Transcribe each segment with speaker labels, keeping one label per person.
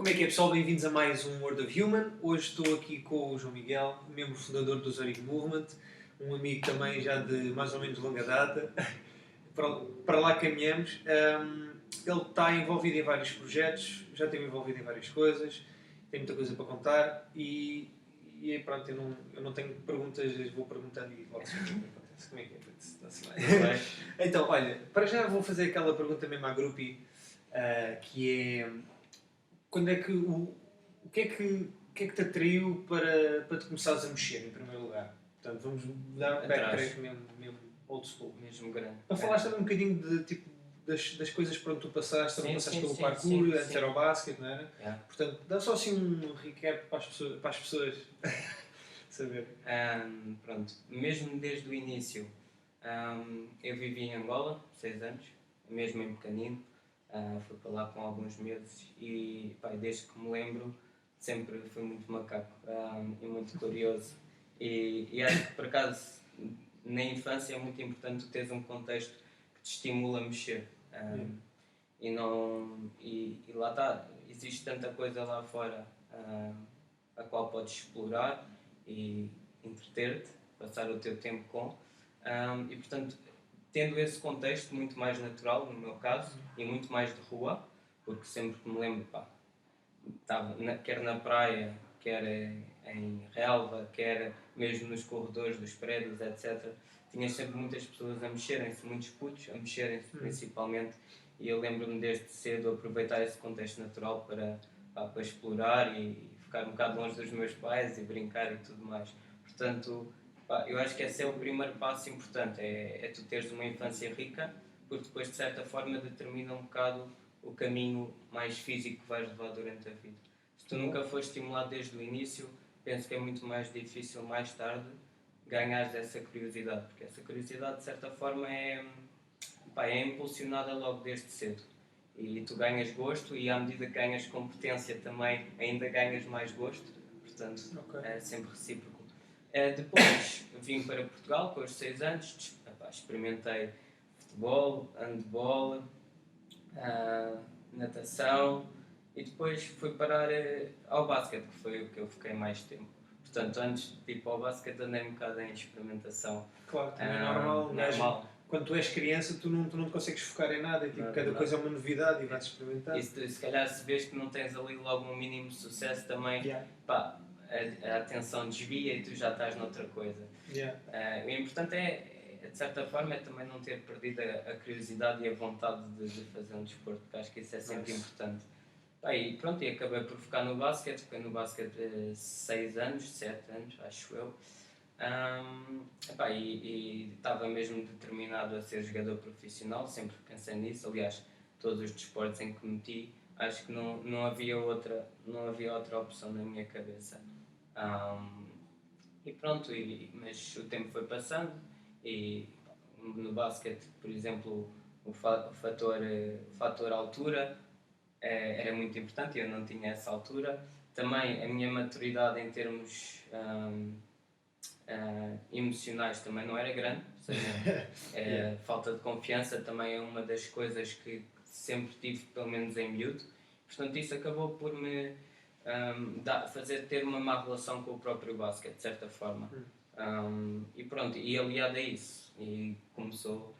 Speaker 1: Como é que é, pessoal? Bem-vindos a mais um World of Human. Hoje estou aqui com o João Miguel, membro fundador do Zurich Movement, um amigo também já de mais ou menos longa data. Para lá caminhamos. Ele está envolvido em vários projetos, já esteve envolvido em várias coisas, tem muita coisa para contar e pronto, eu não tenho perguntas, vou perguntando e logo se vê o que acontece. Como é que é? Está-se bem. Então, olha, para já vou fazer aquela pergunta mesmo à grupi, que é... Quando é que o que é que te atraiu para te começares a mexer, em primeiro lugar? Portanto, vamos dar um backtrack mesmo old school.
Speaker 2: Mesmo grande.
Speaker 1: Para falares também um bocadinho de, tipo, das coisas por onde tu passaste, também passaste pelo parkour,
Speaker 2: sim.
Speaker 1: antes era o basquete, não era?
Speaker 2: Yeah.
Speaker 1: Portanto, dá só assim um recap para as pessoas saberem.
Speaker 2: Pronto, mesmo desde o início, eu vivi em Angola, 6 anos, mesmo em pequenino. Fui para lá com alguns meses e desde que me lembro sempre fui muito macaco e muito curioso e acho que por acaso na infância é muito importante tu teres um contexto que te estimula a mexer e lá está, existe tanta coisa lá fora a qual podes explorar e entreter-te, passar o teu tempo com e portanto tendo esse contexto muito mais natural, no meu caso, e muito mais de rua, porque sempre que me lembro, estava quer na praia, quer em relva, quer mesmo nos corredores dos prédios, etc. Tinhas sempre muitas pessoas a mexerem-se, muitos putos a mexerem-se principalmente, e eu lembro-me desde cedo aproveitar esse contexto natural para explorar e ficar um bocado longe dos meus pais e brincar e tudo mais. Portanto, eu acho que esse é o primeiro passo importante, é tu teres uma infância rica, porque depois de certa forma determina um bocado o caminho mais físico que vais levar durante a vida. Se tu nunca fores estimulado desde o início, penso que é muito mais difícil mais tarde ganhares essa curiosidade, porque essa curiosidade de certa forma é impulsionada logo desde cedo. E tu ganhas gosto e à medida que ganhas competência também ainda ganhas mais gosto, portanto é sempre recíproco. Depois vim para Portugal com os 6 anos, experimentei futebol, handball, natação e depois fui parar ao basquete, que foi o que eu fiquei mais tempo. Portanto, antes de ir para o basquete andei um bocado em experimentação.
Speaker 1: Claro, também é normal. Quando tu és criança, tu não te consegues focar em nada, cada coisa é uma novidade e vais experimentar.
Speaker 2: E se calhar se vês que não tens ali logo um mínimo sucesso também, a atenção desvia e tu já estás noutra coisa. O importante é, de certa forma, é também não ter perdido a curiosidade e a vontade de fazer um desporto, porque acho que isso é sempre importante. E pronto, e acabei por ficar no basquete, fiquei no basquete 6 anos, 7 anos, acho eu. E estava mesmo determinado a ser jogador profissional, sempre pensei nisso. Aliás, todos os desportos em que meti, acho que não havia outra opção na minha cabeça. E pronto, mas o tempo foi passando e no basquete, por exemplo, o fator altura era muito importante e eu não tinha essa altura. Também a minha maturidade em termos emocionais também não era grande, ou seja, falta de confiança também é uma das coisas que sempre tive, pelo menos em miúdo. Portanto, isso acabou por me fazer ter uma má relação com o próprio basquete, de certa forma. E pronto, e aliado a isso, e começou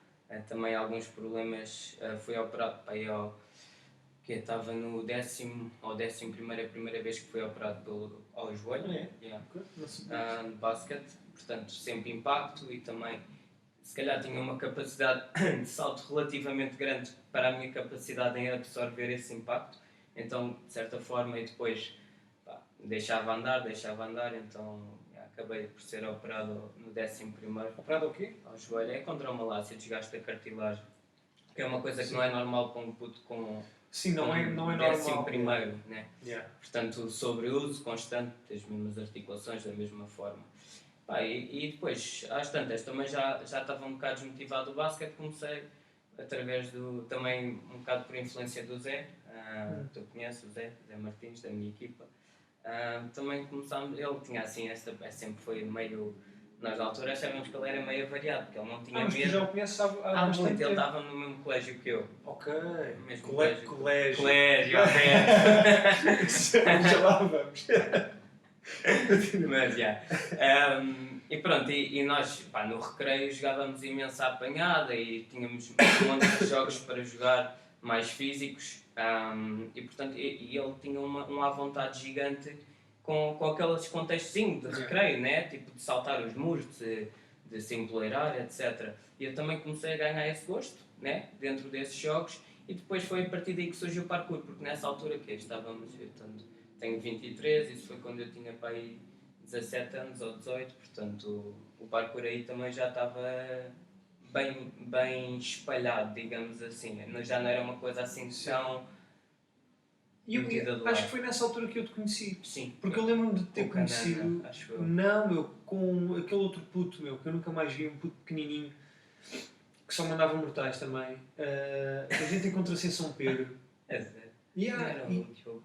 Speaker 2: também alguns problemas, fui operado que estava no 10º ou 11º, a primeira vez que fui operado ao joelho, no basquete, portanto sempre impacto e também se calhar tinha uma capacidade de salto relativamente grande para a minha capacidade em absorver esse impacto, então de certa forma e depois deixava andar, então acabei por ser operado no 11º.
Speaker 1: Operado o quê?
Speaker 2: Ao joelho, é contra uma lácia, desgaste da cartilagem, que é uma coisa que não é normal para um puto com...
Speaker 1: Sim, não é normal.
Speaker 2: 11º, né? Portanto, sobreuso constante das mesmas articulações, da mesma forma. E depois, às tantas, também já estava um bocado desmotivado do basquete, comecei através também um bocado por influência do Zé, tu conheces o Zé Martins, da minha equipa. Também começámos, ele tinha assim, sempre foi meio Nós na altura achávamos que ele era meio variado, porque ele não tinha
Speaker 1: mas tu
Speaker 2: medo.
Speaker 1: já o conheces há
Speaker 2: Há
Speaker 1: bastante
Speaker 2: muito, ele
Speaker 1: tempo.
Speaker 2: estava no mesmo colégio que eu.
Speaker 1: Ok.
Speaker 2: Mesmo
Speaker 1: Colégio.
Speaker 2: Colégio, ok.
Speaker 1: Já lá vamos.
Speaker 2: Mas, já. E pronto, e nós, pá, no recreio jogávamos imensa apanhada e tínhamos um monte de jogos para jogar mais físicos. E portanto, e ele tinha uma à vontade gigante com aqueles contextozinhos de recreio, né? Tipo de saltar os muros, de se empoleirar, etc. E eu também comecei a ganhar esse gosto, né? Dentro desses jogos, e depois foi a partir daí que surgiu o parkour, porque nessa altura que estávamos, tenho 23, isso foi quando eu tinha para aí 17 anos ou 18, portanto o parkour aí também já estava bem espalhado, digamos assim, já não era uma coisa assim tão
Speaker 1: E eu
Speaker 2: metida de
Speaker 1: acho
Speaker 2: lado.
Speaker 1: que foi nessa altura que eu te conheci.
Speaker 2: Sim.
Speaker 1: Porque eu lembro-me de ter
Speaker 2: Com Canana,
Speaker 1: conhecido.
Speaker 2: acho eu.
Speaker 1: Não, meu, com aquele outro puto, meu, que eu nunca mais vi, um puto pequenininho, que só mandava mortais também. Que a gente encontra-se em São Pedro.
Speaker 2: É sério.
Speaker 1: Yeah,
Speaker 2: Não era o Diogo,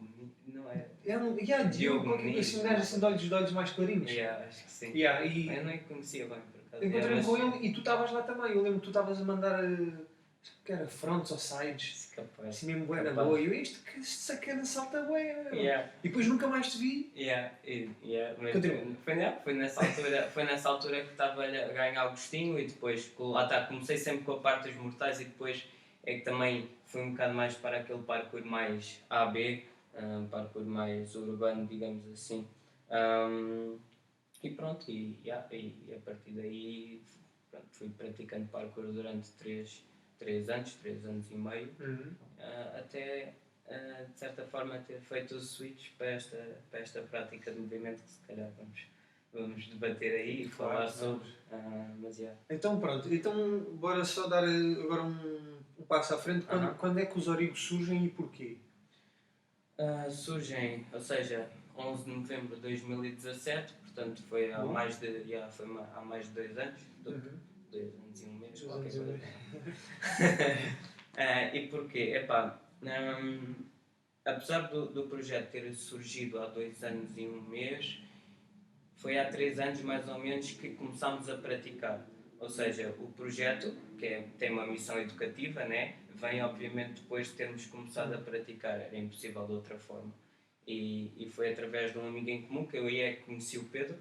Speaker 2: não é?
Speaker 1: é um Diogo,
Speaker 2: Diogo
Speaker 1: qualquer coisa assim, um gajo assim de olhos mais clarinhos.
Speaker 2: Yeah, acho que sim.
Speaker 1: Yeah, e
Speaker 2: Eu nem conhecia bem, por acaso.
Speaker 1: encontrei-me com ele e tu estavas lá também. Eu lembro que tu estavas a mandar. Acho que era fronts ou sides.
Speaker 2: Capaz.
Speaker 1: Assim mesmo bué na
Speaker 2: Capaz.
Speaker 1: boa. E eu, este sacana salta bué.
Speaker 2: Yeah.
Speaker 1: E depois nunca mais te vi.
Speaker 2: Mas
Speaker 1: Continua.
Speaker 2: foi nessa altura que estava a ganhar o gostinho, e depois lá está, comecei sempre com a parte dos mortais, e depois é que também fui um bocado mais para aquele parkour mais AB, parkour mais urbano, digamos assim. E pronto, e a partir daí pronto, fui praticando parkour durante 3 anos e meio, até de certa forma ter feito o switch para esta prática de movimento, que se calhar vamos debater aí e
Speaker 1: Claro,
Speaker 2: falar sobre. Mas
Speaker 1: Então pronto, então bora só dar agora um passo à frente. Quando é que os Origos surgem e porquê?
Speaker 2: Surgem, ou seja, 11 de novembro de 2017, portanto foi há mais de 2 anos, 2 anos e um mês, qualquer coisa. E porquê? Epá, apesar do projeto ter surgido há 2 anos e um mês, foi há 3 anos mais ou menos que começámos a praticar. Ou seja, o projeto, tem uma missão educativa, né? Vem obviamente depois de termos começado a praticar, era impossível de outra forma. E foi através de um amigo em comum que eu conheci o Pedro,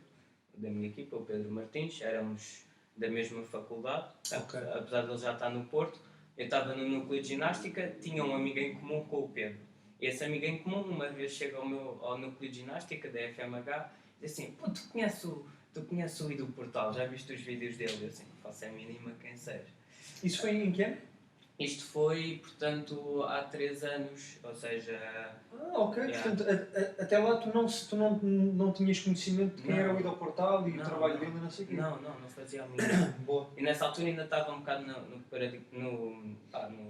Speaker 2: da minha equipa, o Pedro Martins, éramos da mesma faculdade,
Speaker 1: Okay.
Speaker 2: Apesar de ele já estar no Porto, eu estava no núcleo de ginástica, tinha um amigo em comum com o Pedro. Esse amigo em comum, uma vez chega ao núcleo de ginástica da FMH, diz assim: pô, tu conheces o Ido Portal, já viste os vídeos dele? Eu assim, não faço a mínima quem seja.
Speaker 1: Isso foi em que ano?
Speaker 2: Isto foi, portanto, há 3 anos, ou seja...
Speaker 1: Ok.
Speaker 2: Yeah.
Speaker 1: Portanto, até lá tu não tinhas conhecimento de quem
Speaker 2: Não.
Speaker 1: era o Ido Portal e o trabalho
Speaker 2: não.
Speaker 1: dele e não sei o quê.
Speaker 2: Não fazia a mínima.
Speaker 1: Boa.
Speaker 2: E nessa altura ainda estava um bocado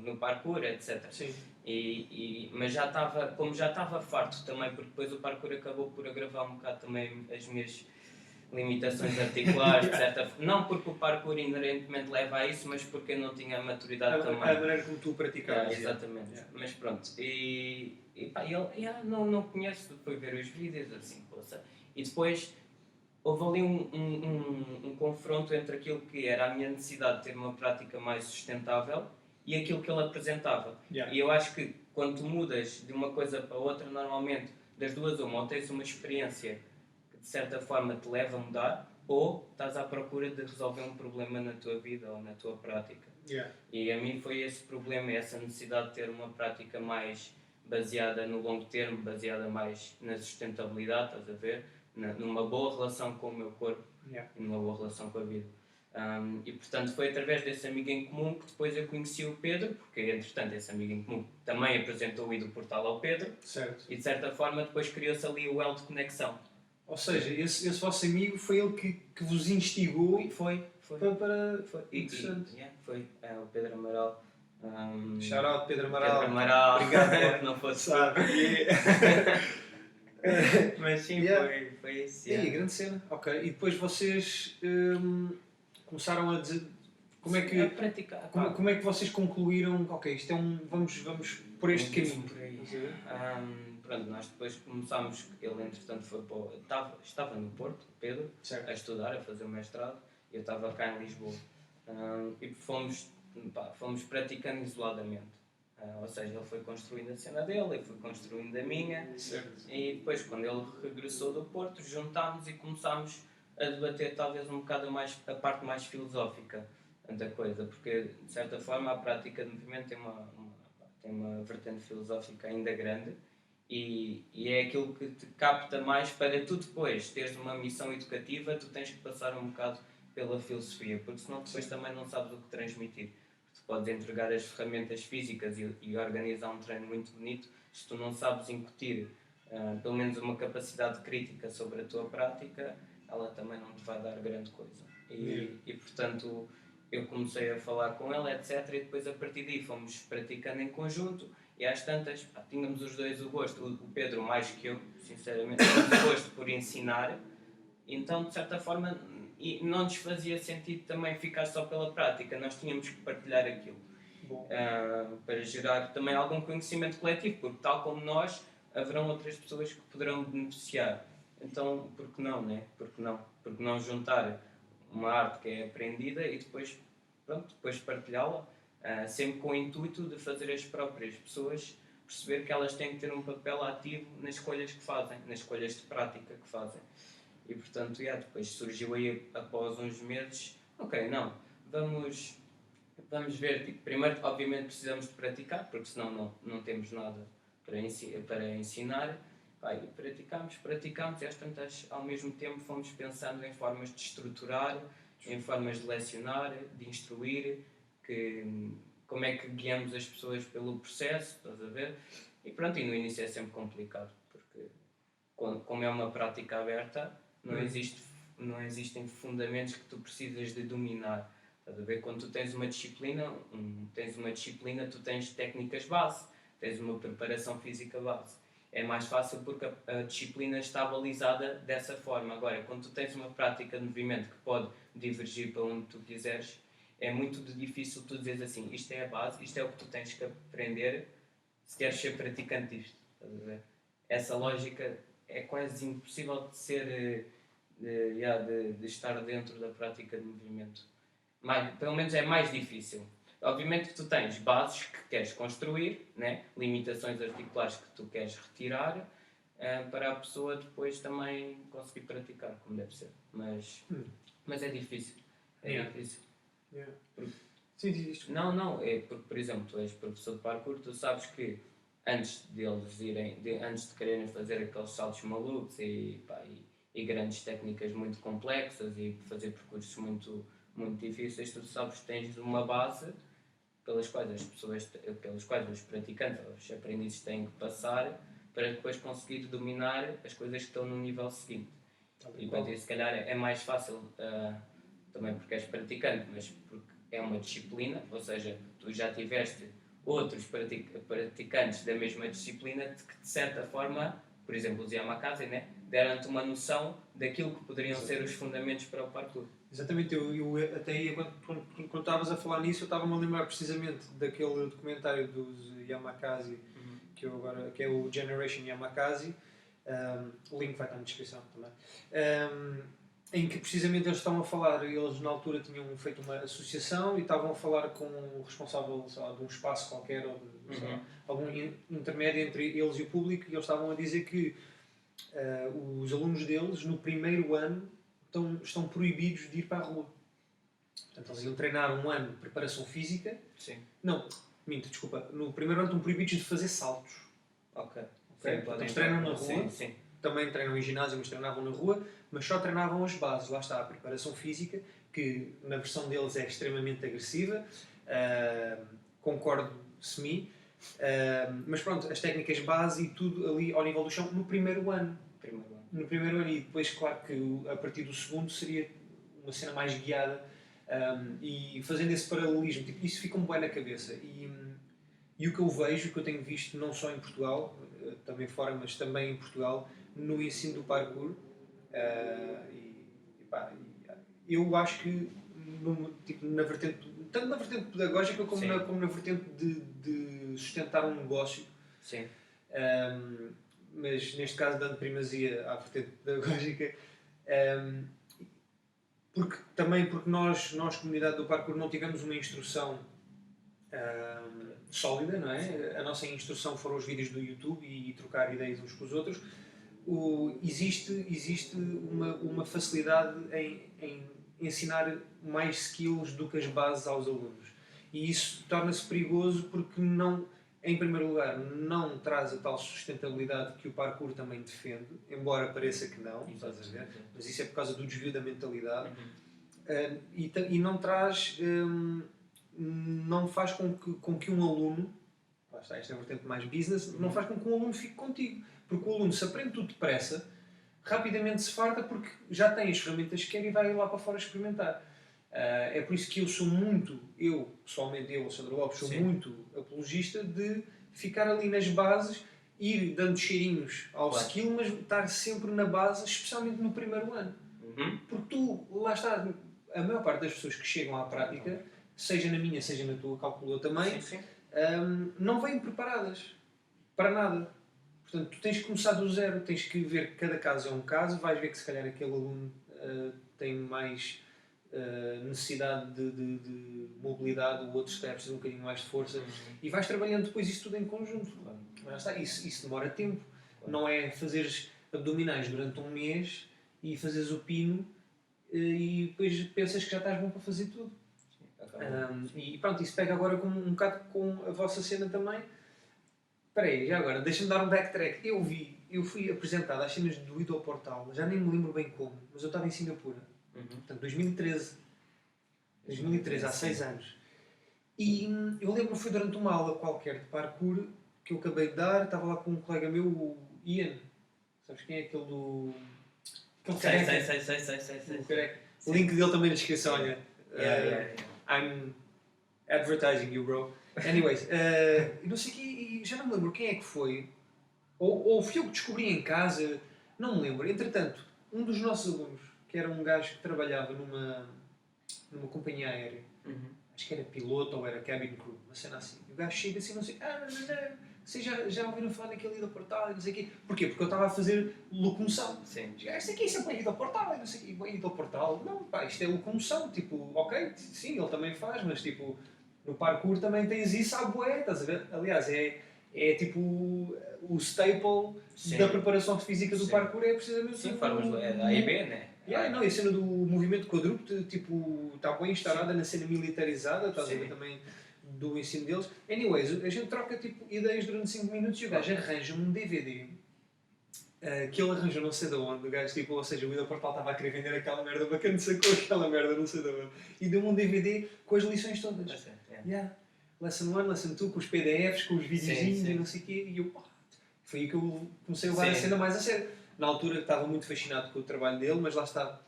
Speaker 2: no parkour, etc.
Speaker 1: Sim.
Speaker 2: Mas como já estava farto também, porque depois o parkour acabou por agravar um bocado também as minhas limitações articulares, etc. Não porque o parkour inerentemente leva a isso, mas porque eu não tinha a maturidade também.
Speaker 1: A maneira como tu praticavas.
Speaker 2: Exatamente.
Speaker 1: Yeah.
Speaker 2: Mas pronto. E ele não conheço, depois ver os vídeos, assim, poça. E depois houve ali um confronto entre aquilo que era a minha necessidade de ter uma prática mais sustentável e aquilo que ele apresentava.
Speaker 1: Yeah.
Speaker 2: E eu acho que quando tu mudas de uma coisa para outra, normalmente das duas uma, ou tens uma experiência que de certa forma te leva a mudar, ou estás à procura de resolver um problema na tua vida ou na tua prática.
Speaker 1: Yeah.
Speaker 2: E a mim foi esse problema, essa necessidade de ter uma prática mais baseada no longo termo, baseada mais na sustentabilidade, estás a ver? Numa boa relação com o meu corpo,
Speaker 1: Yeah.
Speaker 2: e numa boa relação com a vida. E portanto foi através desse amigo em comum que depois eu conheci o Pedro, porque entretanto esse amigo em comum também apresentou o Ido Portal ao Pedro,
Speaker 1: Certo.
Speaker 2: e de certa forma depois criou-se ali o elo de conexão.
Speaker 1: Ou seja, esse vosso amigo foi ele que vos instigou
Speaker 2: E foi.
Speaker 1: para...
Speaker 2: Interessante. Foi o Pedro Amaral.
Speaker 1: Shout out Pedro Amaral.
Speaker 2: Pedro Amaral.
Speaker 1: Obrigado.
Speaker 2: Que não fosse
Speaker 1: Sabe?
Speaker 2: Mas sim,
Speaker 1: Yeah.
Speaker 2: foi isso.
Speaker 1: E aí, grande cena. Ok. E depois vocês começaram a dizer... Como é que...
Speaker 2: A praticar.
Speaker 1: Como é que vocês concluíram? Ok, isto é vamos por este
Speaker 2: Vamos
Speaker 1: caminho.
Speaker 2: por aí. pronto, nós depois começámos, ele entretanto foi para estava no Porto, Pedro,
Speaker 1: Certo.
Speaker 2: a estudar, a fazer o mestrado, e eu estava cá em Lisboa. E fomos praticando isoladamente. Ou seja, ele foi construindo a cena dele, eu fui construindo a minha,
Speaker 1: Certo.
Speaker 2: e depois, quando ele regressou do Porto, juntámos e começámos a debater talvez um bocado mais a parte mais filosófica da coisa, porque de certa forma a prática de movimento tem uma vertente filosófica ainda grande e é aquilo que te capta mais para tu depois teres uma missão educativa, tu tens que passar um bocado pela filosofia, porque senão depois também não sabes o que transmitir. Tu podes entregar as ferramentas físicas e organizar um treino muito bonito, se tu não sabes incutir pelo menos uma capacidade crítica sobre a tua prática, ela também não te vai dar grande coisa. E portanto, eu comecei a falar com ele, etc. E depois a partir daí fomos praticando em conjunto e às tantas tínhamos os dois o gosto, o Pedro mais que eu, sinceramente, o gosto por ensinar. Então, de certa forma, não nos fazia sentido também ficar só pela prática, nós tínhamos que partilhar aquilo. Para gerar também algum conhecimento coletivo, porque tal como nós, haverão outras pessoas que poderão beneficiar. Então, por que não, né? Por que não juntar uma arte que é aprendida e depois, depois partilhá-la, sempre com o intuito de fazer as próprias pessoas perceber que elas têm que ter um papel ativo nas escolhas que fazem, nas escolhas de prática que fazem. E portanto, depois surgiu aí, após uns meses, vamos ver, tipo, primeiro obviamente precisamos de praticar, porque senão não temos nada para ensinar. E praticámos e às tantas ao mesmo tempo fomos pensando em formas de estruturar, em formas de lecionar, de instruir, como é que guiamos as pessoas pelo processo, estás a ver? E pronto, e no início é sempre complicado, porque como é uma prática aberta, não existem fundamentos que tu precisas de dominar. Estás a ver? Quando tu tens uma disciplina, tu tens técnicas base, tens uma preparação física base. É mais fácil porque a disciplina está balizada dessa forma. Agora, quando tu tens uma prática de movimento que pode divergir para onde tu quiseres, é muito difícil tu dizeres assim, isto é a base, isto é o que tu tens que aprender se queres ser praticante disto. Estás a ver? Essa lógica é quase impossível de ser, de estar dentro da prática de movimento. Pelo menos é mais difícil. Obviamente que tu tens bases que queres construir, né? Limitações articulares que tu queres retirar, para a pessoa depois também conseguir praticar como deve ser. Mas é difícil. Difícil.
Speaker 1: Sim, diz.
Speaker 2: Não, é porque, por exemplo, tu és professor de parkour, tu sabes que antes de quererem fazer aqueles saltos malucos e grandes técnicas muito complexas e fazer percursos muito difíceis, tu sabes que tens uma base pelas quais os praticantes, os aprendizes têm que passar para depois conseguir dominar as coisas que estão no nível seguinte. E para ti, se calhar, é mais fácil, também porque és praticante, mas porque é uma disciplina, ou seja, tu já tiveste outros praticantes da mesma disciplina que, de certa forma, por exemplo, os Yamakase, né, deram-te uma noção daquilo que poderiam ser os fundamentos para o parkour.
Speaker 1: Exatamente, eu até quando estavas a falar nisso, eu estava-me a lembrar precisamente daquele documentário dos Yamakase, que é o Generation Yamakase. O link vai estar na descrição também. Em que precisamente eles estavam a falar, eles na altura tinham feito uma associação e estavam a falar com o responsável, sei lá, de um espaço qualquer ou de algum intermédio entre eles e o público, e eles estavam a dizer que os alunos deles no primeiro ano estão proibidos de ir para a rua. Portanto, eles iam treinar um ano de preparação física.
Speaker 2: Sim.
Speaker 1: Não, minto, desculpa. No primeiro ano estão proibidos de fazer saltos.
Speaker 2: Ok.
Speaker 1: Portanto, eles treinam na rua. Sim. Também treinam em ginásio, mas treinavam na rua. Mas só treinavam as bases. Lá está a preparação física, que na versão deles é extremamente agressiva. Concordo semi. Mas pronto, as técnicas base e tudo ali ao nível do chão no primeiro ano. No primeiro ano, e depois, claro que a partir do segundo seria uma cena mais guiada, e fazendo esse paralelismo, tipo, isso fica-me bem na cabeça. E o que eu vejo, o que eu tenho visto não só em Portugal, também fora, mas também em Portugal, no ensino do parkour, eu acho que na vertente, tanto na vertente pedagógica como na vertente de sustentar um negócio.
Speaker 2: Sim.
Speaker 1: mas neste caso dando primazia à vertente pedagógica, um, porque nós, comunidade do parkour, não tivemos uma instrução sólida, não é? A nossa instrução foram os vídeos do YouTube e trocar ideias uns com os outros. Existe uma facilidade em ensinar mais skills do que as bases aos alunos. E isso torna-se perigoso porque não, em primeiro lugar, não traz a tal sustentabilidade que o parkour também defende, embora pareça que não, estás a ver? Mas isso é por causa do desvio da mentalidade. E não traz, não faz com que um aluno, lá está, esta é a vertente mais business, não faz com que um aluno fique contigo. Porque o aluno se aprende tudo depressa, rapidamente se farta porque já tem as ferramentas que quer e vai lá para fora experimentar. É por isso que eu pessoalmente, o Sandro Lopes, sou muito apologista de ficar ali nas bases, ir dando cheirinhos ao skill, mas estar sempre na base, especialmente no primeiro ano. Porque tu, lá está, a maior parte das pessoas que chegam à prática, seja na minha, seja na tua, calculo eu também, não vêm preparadas para nada. Portanto, tu tens que começar do zero, tens que ver que cada caso é um caso, vais ver que se calhar aquele aluno tem mais necessidade de mobilidade, o outro se calhar precisa um bocadinho mais de força, e vais trabalhando depois isso tudo em conjunto. Mas está, isso demora tempo. Não é fazeres abdominais durante um mês e fazeres o pino e depois pensas que já estás bom para fazer tudo. E pronto, isso pega agora um bocado com a vossa cena também. Espera aí, já agora, deixa-me dar um backtrack. Eu fui apresentado às cenas do Ido Portal, já nem me lembro bem como, mas eu estava em Singapura. Portanto, 2013, há 6 anos. E eu lembro que foi durante uma aula qualquer de parkour que eu acabei de dar, estava lá com um colega meu, o Ian. Sabes quem é aquele do... Sei. O link dele também na descrição, olha. I'm advertising you, bro. Anyways, não sei que, já não me lembro quem é que foi. Ou fui eu que descobri em casa, não me lembro. Entretanto, um dos nossos alunos, que era um gajo que trabalhava numa companhia aérea, acho que era piloto ou era cabin crew, uma cena assim. E o gajo chega assim, não sei, não. Vocês já ouviram falar naquele Ido Portal e não sei o quê? Porquê? Porque eu estava a fazer locomoção.
Speaker 2: Sim.
Speaker 1: Isto aqui é Ido Portal e não sei o quê. Ido Portal? Não, pá, isto é locomoção. Tipo, ok, sim, ele também faz, mas tipo, no parkour também tens isso à bué, estás a ver? Aliás, é tipo o staple da preparação física do parkour é precisamente...
Speaker 2: Sim, formas do A e B, né?
Speaker 1: Não, e a cena do movimento quadrúpede, tipo, está bem instalada na cena militarizada, estás a ver também do ensino deles. Anyways, a gente troca tipo, ideias durante 5 minutos e o gajo arranja um DVD que ele arranjou não sei de onde, o gajo, tipo, ou seja, o Ido Portal estava a querer vender aquela merda bacana, sacou aquela merda não sei de onde, e deu-me um DVD com as lições todas. Lesson 1, Lesson 2, com os PDFs, com os videozinhos e não sei o quê, e eu, foi aí que eu comecei a levar a cena mais a sério. Na altura estava muito fascinado com o trabalho dele, mas lá está,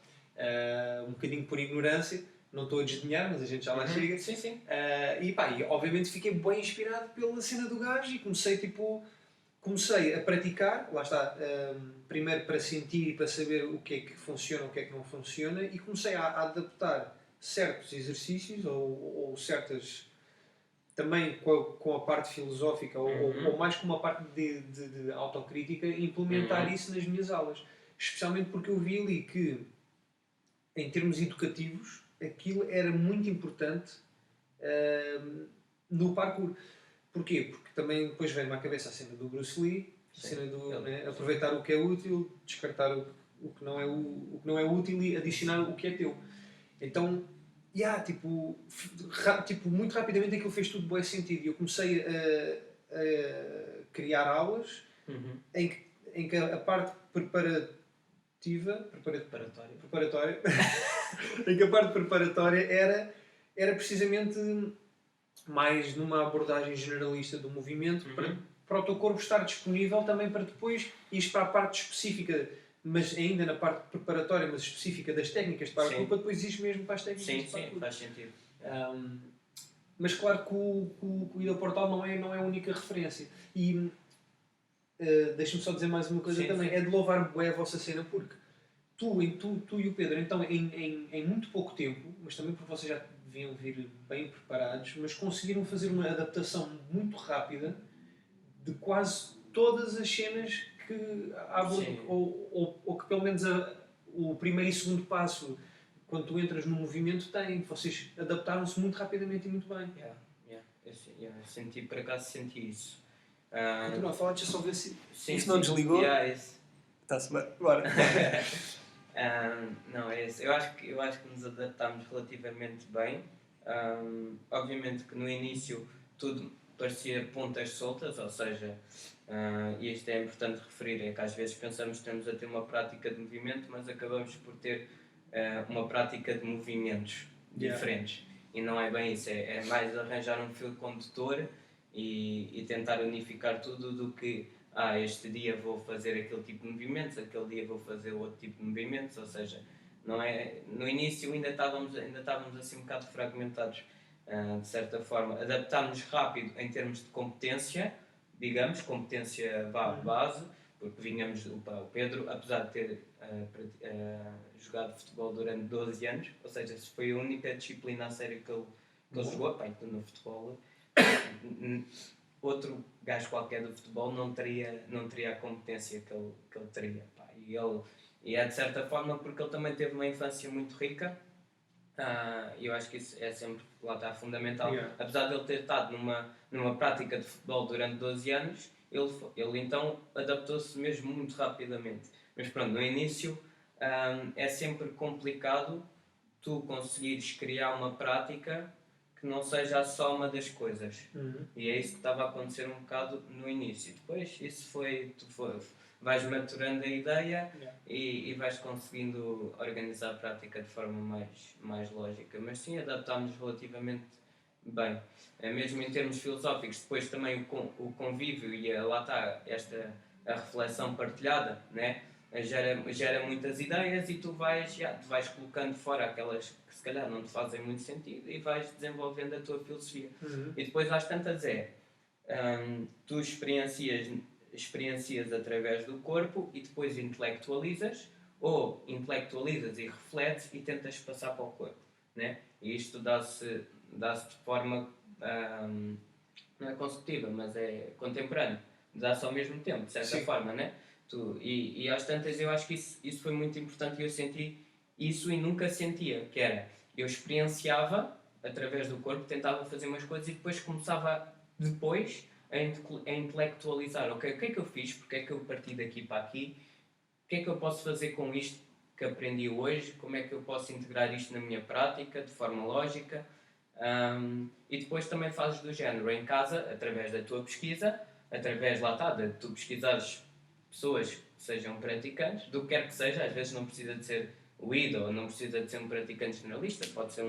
Speaker 1: um bocadinho por ignorância, não estou a desdenhar, mas a gente já lá chega. E obviamente fiquei bem inspirado pela cena do gajo e comecei a praticar, lá está, primeiro para sentir e para saber o que é que funciona, o que é que não funciona, e comecei a adaptar certos exercícios ou certas... também com a parte filosófica ou mais com uma parte de autocrítica, implementar isso nas minhas aulas. Especialmente porque eu vi ali que, em termos educativos, aquilo era muito importante no parkour. Porquê? Porque também depois veio-me à cabeça a cena do Bruce Lee, a cena do aproveitar o que é útil, descartar o que não é útil e adicionar o que é teu. Então, muito rapidamente aquilo fez tudo bom sentido. E eu comecei a criar aulas em que a parte preparatória em que a parte preparatória era precisamente mais numa abordagem generalista do movimento para o teu corpo estar disponível também para depois ir para a parte específica, mas ainda na parte preparatória, mas específica das técnicas de parkour, para depois ir mesmo para as técnicas de parkour.
Speaker 2: Sim, faz sentido.
Speaker 1: Mas claro que o Ido Portal não é a única referência. E deixa-me só dizer mais uma coisa também. É de louvar bué a vossa cena, porque tu e o Pedro, então, em muito pouco tempo, mas também porque vocês já deviam vir bem preparados, mas conseguiram fazer uma adaptação muito rápida de quase todas as cenas que abram,
Speaker 2: Sim.
Speaker 1: ou que pelo menos o primeiro e segundo passo, quando tu entras no movimento, tem. Vocês adaptaram-se muito rapidamente e muito bem.
Speaker 2: Senti, por acaso senti isso.
Speaker 1: Continua a falar, deixa eu só ver se
Speaker 2: Sim,
Speaker 1: isso não desligou.
Speaker 2: Isso.
Speaker 1: Está-se bem, bora.
Speaker 2: Não, é isso. Eu acho que nos adaptámos relativamente bem. Obviamente que no início tudo parecia pontas soltas, ou seja, e isto é importante referir, é que às vezes pensamos que estamos a ter uma prática de movimento, mas acabamos por ter uma prática de movimentos diferentes. E não é bem isso, é mais arranjar um fio condutor e tentar unificar tudo do que este dia vou fazer aquele tipo de movimentos, aquele dia vou fazer outro tipo de movimentos, ou seja, não é, no início ainda estávamos assim um bocado fragmentados, de certa forma. Adaptámos rápido em termos de competência, digamos, competência base, porque vinhamos, o Pedro, apesar de ter jogado futebol durante 12 anos, ou seja, se foi a única disciplina a sério que ele jogou, então no futebol, outro gajo qualquer do futebol não teria a competência que ele teria. E é de certa forma porque ele também teve uma infância muito rica, e eu acho que isso é sempre, lá está, fundamental. Apesar de ele ter estado numa prática de futebol durante 12 anos, ele então adaptou-se mesmo muito rapidamente. Mas pronto, no início é sempre complicado tu conseguires criar uma prática que não seja a soma das coisas. E é isso que estava a acontecer um bocado no início. Depois isso vais maturando a ideia e vais conseguindo organizar a prática de forma mais lógica. Mas sim, adaptámos relativamente bem. Mesmo em termos filosóficos, depois também o convívio e lá está a reflexão partilhada, né? Gera muitas ideias e tu vais colocando fora aquelas que se calhar não te fazem muito sentido e vais desenvolvendo a tua filosofia. E depois às tantas tu experiencias através do corpo e depois intelectualizas, ou intelectualizas e refletes e tentas passar para o corpo, né? E isto dá-se de forma não é consecutiva, mas é contemporânea, dá-se ao mesmo tempo, de certa forma, né? E às tantas eu acho que isso foi muito importante e eu senti isso e nunca sentia, que era, eu experienciava através do corpo, tentava fazer umas coisas e depois começava depois a intelectualizar, ok, o que é que eu fiz, porque é que eu parti daqui para aqui, o que é que eu posso fazer com isto que aprendi hoje, como é que eu posso integrar isto na minha prática de forma lógica, e depois também fazes do género em casa, através da tua pesquisa, através, lá está, de tu pesquisares pessoas que sejam praticantes, do que quer que seja, às vezes não precisa de ser o ídolo, não precisa de ser um praticante generalista, pode ser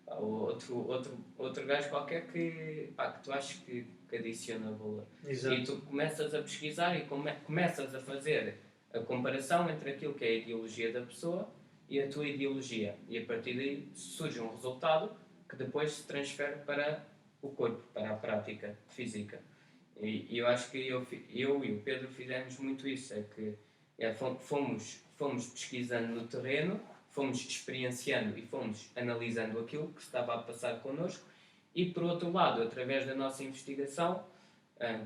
Speaker 2: outro gajo qualquer que tu achas que adiciona valor.
Speaker 1: Exato.
Speaker 2: E tu começas a pesquisar e começas a fazer a comparação entre aquilo que é a ideologia da pessoa e a tua ideologia. E a partir daí surge um resultado que depois se transfere para o corpo, para a prática física. E eu acho que eu e o Pedro fizemos muito isso, é que fomos pesquisando no terreno, fomos experienciando e fomos analisando aquilo que estava a passar connosco e, por outro lado, através da nossa investigação,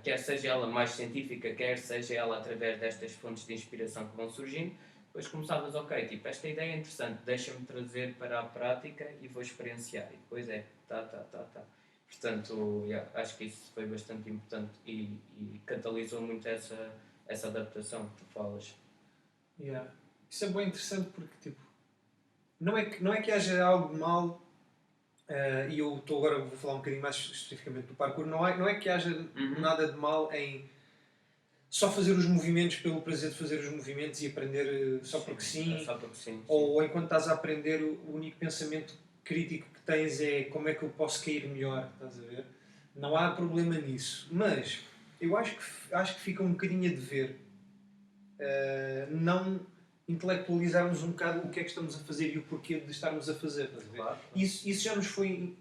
Speaker 2: quer seja ela mais científica, quer seja ela através destas fontes de inspiração que vão surgindo, depois começavas, ok, tipo, esta ideia é interessante, deixa-me trazer para a prática e vou experienciar. E depois tá. Portanto, acho que isso foi bastante importante e catalisou muito essa adaptação que tu falas.
Speaker 1: Isso é bem interessante porque, tipo, não é que haja algo de mal, e eu agora vou falar um bocadinho mais especificamente do parkour, não é que haja nada de mal em só fazer os movimentos pelo prazer de fazer os movimentos e aprender só porque sim, ou enquanto estás a aprender o único pensamento crítico que tens é como é que eu posso cair melhor, estás a ver? Não há problema nisso, mas eu acho que fica um bocadinho a dever não intelectualizarmos um bocado o que é que estamos a fazer e o porquê de estarmos a fazer, estás a ver?
Speaker 2: Claro.
Speaker 1: Isso já nos foi...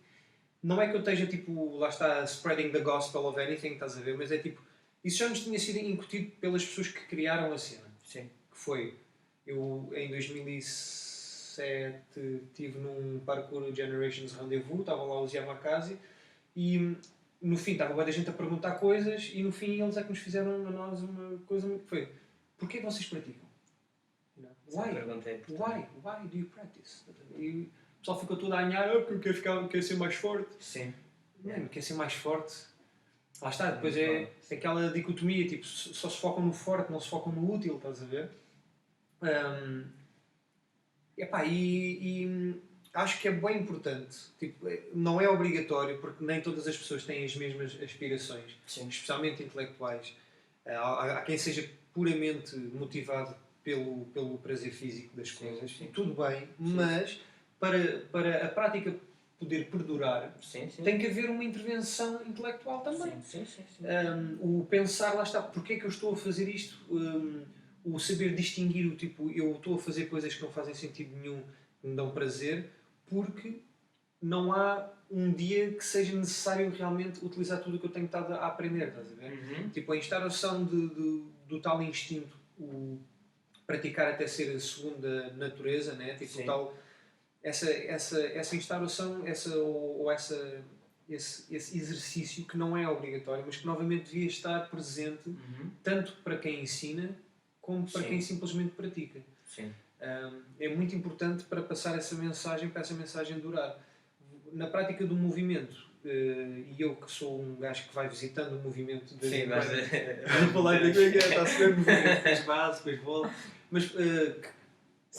Speaker 1: Não é que eu esteja tipo, lá está, spreading the gospel of anything, estás a ver? Mas é tipo, isso já nos tinha sido incutido pelas pessoas que criaram a cena.
Speaker 2: Sim.
Speaker 1: Que foi, eu em 2007 estive num parkour Generations Rendezvous, estavam lá os Yamakasi, e no fim estava muita gente a perguntar coisas e no fim eles é que nos fizeram a nós uma coisa muito que foi: porquê vocês praticam?
Speaker 2: Essa
Speaker 1: Why?
Speaker 2: pergunta é importante.
Speaker 1: Why do you practice? E o pessoal ficou todo a anhar, porque eu quero ser mais forte.
Speaker 2: Sim.
Speaker 1: Mano, quer ser mais forte. Lá está, depois é aquela dicotomia, tipo, só se focam no forte, não se focam no útil, estás a ver? Epá, e acho que é bem importante. Tipo, não é obrigatório, porque nem todas as pessoas têm as mesmas aspirações,
Speaker 2: Sim.
Speaker 1: especialmente intelectuais. Há quem seja puramente motivado pelo prazer físico das coisas,
Speaker 2: Sim.
Speaker 1: tudo bem, mas para a prática poder perdurar,
Speaker 2: Sim.
Speaker 1: tem que haver uma intervenção intelectual também.
Speaker 2: Sim.
Speaker 1: O pensar, lá está, porque é que eu estou a fazer isto? O saber distinguir o tipo, eu estou a fazer coisas que não fazem sentido nenhum, que me dão prazer, porque não há um dia que seja necessário realmente utilizar tudo o que eu tenho estado a aprender, estás a ver? Tipo, a instauração do tal instinto, o praticar até ser a segunda natureza, né? Tipo, tal, essa instauração, esse exercício que não é obrigatório, mas que novamente devia estar presente tanto para quem ensina como para quem simplesmente pratica.
Speaker 2: Sim.
Speaker 1: É muito importante para passar essa mensagem, para essa mensagem durar. Na prática do movimento, e eu que sou um gajo que vai visitando o movimento de
Speaker 2: Sim,
Speaker 1: vais falar de que está-se bem o movimento, depois base, depois bola, mas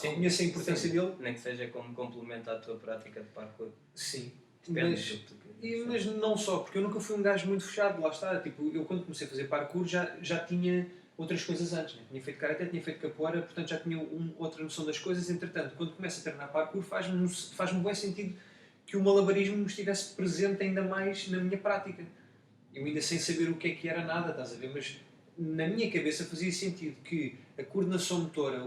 Speaker 1: reconheço a importância dele.
Speaker 2: Nem que seja como complemento à tua prática de parkour.
Speaker 1: Sim.
Speaker 2: Depende do que tu queres.
Speaker 1: Mas não só, porque eu nunca fui um gajo muito fechado, lá está. Tipo, eu quando comecei a fazer parkour já tinha outras coisas antes. Né? Tinha feito karaté, tinha feito capoeira, portanto já tinha outra noção das coisas. Entretanto, quando começo a treinar parkour, faz-me bem sentido que o malabarismo estivesse presente ainda mais na minha prática. Eu ainda sem saber o que era nada, estás a ver? Mas na minha cabeça fazia sentido que a coordenação motora,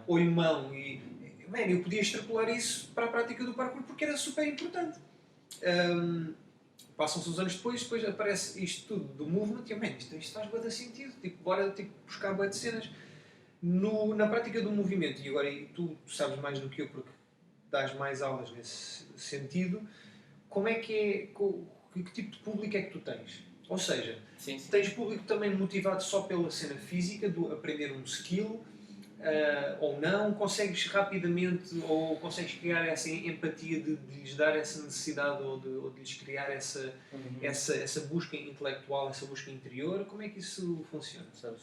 Speaker 1: olho-mão e... Man, eu podia extrapolar isso para a prática do parkour porque era super importante. Passam-se uns anos depois aparece isto tudo do movement e man, isto faz bué de sentido. Tipo, bora buscar bué de cenas. Na prática do movimento, e agora tu sabes mais do que eu porque dás mais aulas nesse sentido, como é que é, que tipo de público é que tu tens? Ou seja, tens público também motivado só pela cena física, do aprender um skill, ou não, consegues rapidamente, ou consegues criar essa empatia de lhes dar essa necessidade, ou de lhes criar essa busca intelectual, essa busca interior, como é que isso funciona?
Speaker 2: Sabes,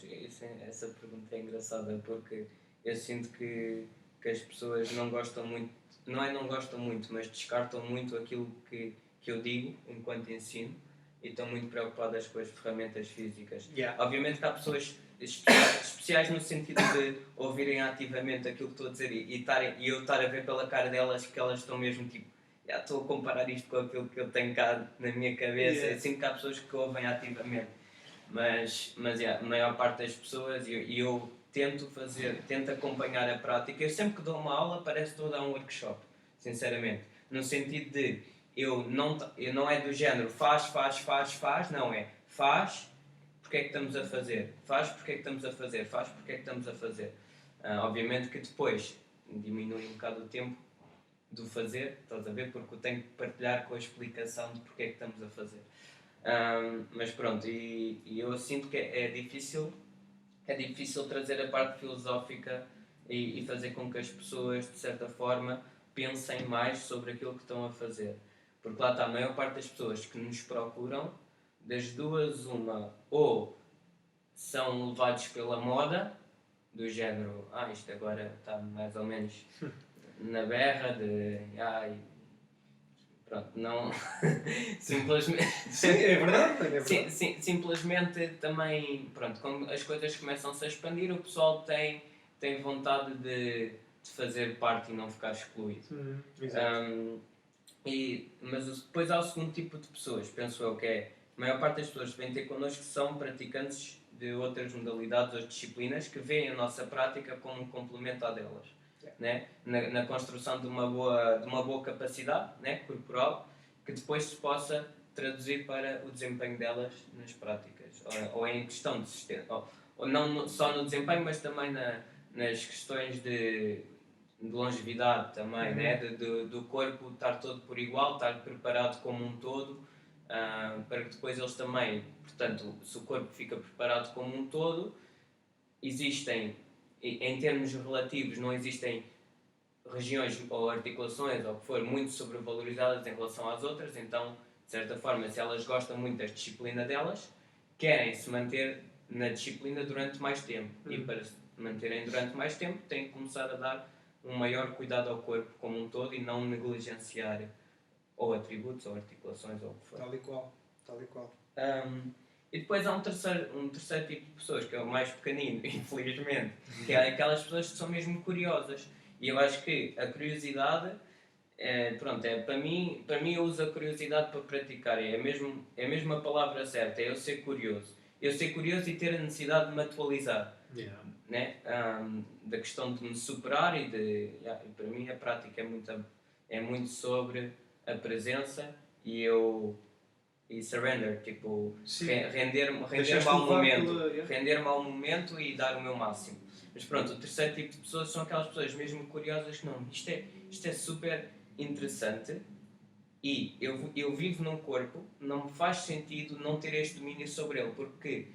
Speaker 2: essa pergunta é engraçada porque eu sinto que as pessoas não gostam muito, não gostam muito, mas descartam muito aquilo que eu digo enquanto ensino e estão muito preocupadas com as ferramentas físicas. Obviamente que há pessoas especiais no sentido de ouvirem ativamente aquilo que estou a dizer e eu estar a ver pela cara delas que elas estão mesmo tipo, estou a comparar isto com aquilo que eu tenho cá na minha cabeça. Eu sinto que há pessoas que ouvem ativamente, mas a maior parte das pessoas, e eu tento acompanhar a prática. Eu sempre que dou uma aula parece que estou a dar um workshop, sinceramente, no sentido de eu não é do género faz, não é faz, porque é que estamos a fazer, faz, porque é que estamos a fazer, faz, porque é que estamos a fazer. Obviamente que depois diminui um bocado o tempo do fazer, estás a ver, porque eu tenho que partilhar com a explicação de porque é que estamos a fazer. Mas pronto, e eu sinto que é difícil trazer a parte filosófica e fazer com que as pessoas, de certa forma, pensem mais sobre aquilo que estão a fazer. Porque lá está, a maior parte das pessoas que nos procuram, das duas, uma, ou são levados pela moda, do género, isto agora está mais ou menos na berra de, pronto, não... simplesmente...
Speaker 1: Sim, é verdade.
Speaker 2: Simplesmente também, pronto, quando as coisas começam-se a expandir, o pessoal tem vontade de fazer parte e não ficar excluído. Mas depois há o segundo tipo de pessoas, penso eu, que é a maior parte das pessoas que vêm ter connosco são praticantes de outras modalidades ou disciplinas que veem a nossa prática como um complemento à delas, né? na construção de uma boa capacidade, né? Corporal, que depois se possa traduzir para o desempenho delas nas práticas, ou em questão de sistema, ou não só no desempenho, mas também nas questões de longevidade também, né? Do corpo estar todo por igual, estar preparado como um todo, para que depois eles também, portanto, se o corpo fica preparado como um todo, existem, em termos relativos, não existem regiões ou articulações, ou o que for, muito sobrevalorizadas em relação às outras, então, de certa forma, se elas gostam muito da disciplina delas, querem se manter na disciplina durante mais tempo. E para se manterem durante mais tempo, têm que começar a dar um maior cuidado ao corpo como um todo e não negligenciar ou atributos, ou articulações, ou o que for.
Speaker 1: Tal e qual.
Speaker 2: E depois há um terceiro tipo de pessoas, que é o mais pequenino, infelizmente, que é aquelas pessoas que são mesmo curiosas. E eu acho que a curiosidade, para mim eu uso a curiosidade para praticar, é a mesma palavra certa, é eu ser curioso. Eu ser curioso e ter a necessidade de me atualizar.
Speaker 1: Yeah.
Speaker 2: Né? Da questão de me superar e para mim a prática é muito sobre a presença e surrender, tipo, render-me ao momento, render-me ao momento e dar o meu máximo. Mas pronto, o terceiro tipo de pessoas são aquelas pessoas mesmo curiosas que não, isto é super interessante e eu vivo num corpo, não me faz sentido não ter este domínio sobre ele, porque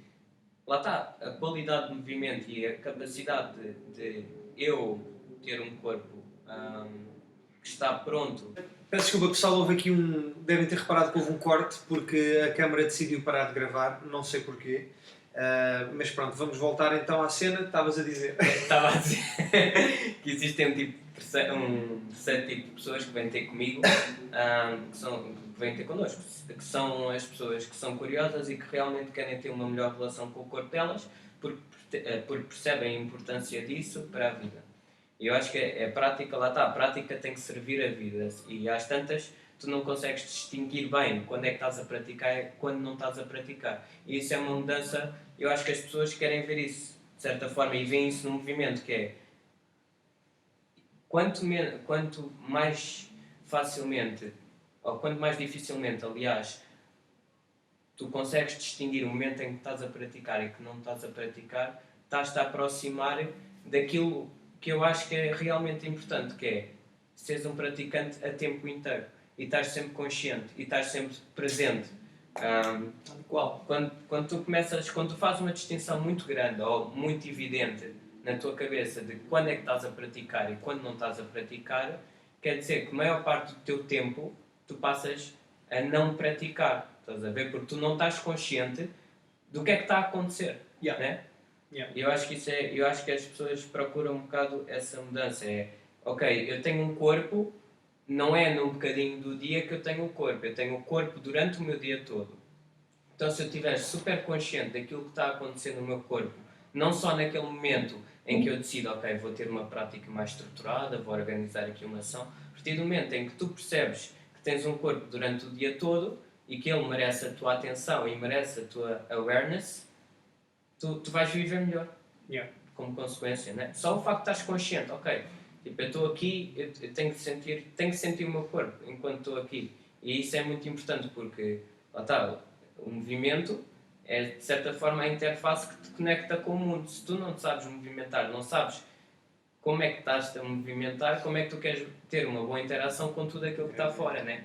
Speaker 2: lá está, a qualidade de movimento e a capacidade de eu ter um corpo que está pronto.
Speaker 1: Peço desculpa pessoal, houve aqui devem ter reparado que houve um corte porque a câmara decidiu parar de gravar, não sei porquê. Mas pronto, vamos voltar então à cena, estavas a dizer.
Speaker 2: Estava a dizer que existem um terceiro tipo de pessoas que vêm ter comigo, que vêm ter connosco, que são as pessoas que são curiosas e que realmente querem ter uma melhor relação com o corpo delas, porque percebem a importância disso para a vida. E eu acho que a prática tem que servir a vida, e às tantas tu não consegues distinguir bem quando é que estás a praticar e quando não estás a praticar. E isso é uma mudança, eu acho que as pessoas querem ver isso, de certa forma, e veem isso no movimento, que é quanto mais facilmente, ou quanto mais dificilmente, aliás, tu consegues distinguir o momento em que estás a praticar e que não estás a praticar, estás-te a aproximar daquilo que eu acho que é realmente importante, que é seres um praticante a tempo inteiro e estás sempre consciente e estás sempre presente. Quando tu fazes uma distinção muito grande ou muito evidente na tua cabeça de quando é que estás a praticar e quando não estás a praticar, quer dizer que a maior parte do teu tempo tu passas a não praticar, estás a ver? Porque tu não estás consciente do que é que está a acontecer, né? Eu acho que as pessoas procuram um bocado essa mudança. Ok, eu tenho um corpo, não é num bocadinho do dia que eu tenho o corpo, eu tenho o corpo durante o meu dia todo. Então se eu estiver super consciente daquilo que está a acontecer no meu corpo, não só naquele momento em que eu decido, ok, vou ter uma prática mais estruturada, vou organizar aqui uma ação, a partir do momento em que tu percebes que tens um corpo durante o dia todo e que ele merece a tua atenção e merece a tua awareness, tu vais viver melhor, como consequência, né? Só o facto de estás consciente, ok, tipo, eu estou aqui, eu tenho que sentir o meu corpo enquanto estou aqui. E isso é muito importante porque, lá está, o movimento é de certa forma a interface que te conecta com o mundo. Se tu não te sabes movimentar, não sabes como é que estás a movimentar, como é que tu queres ter uma boa interação com tudo aquilo que está fora, né?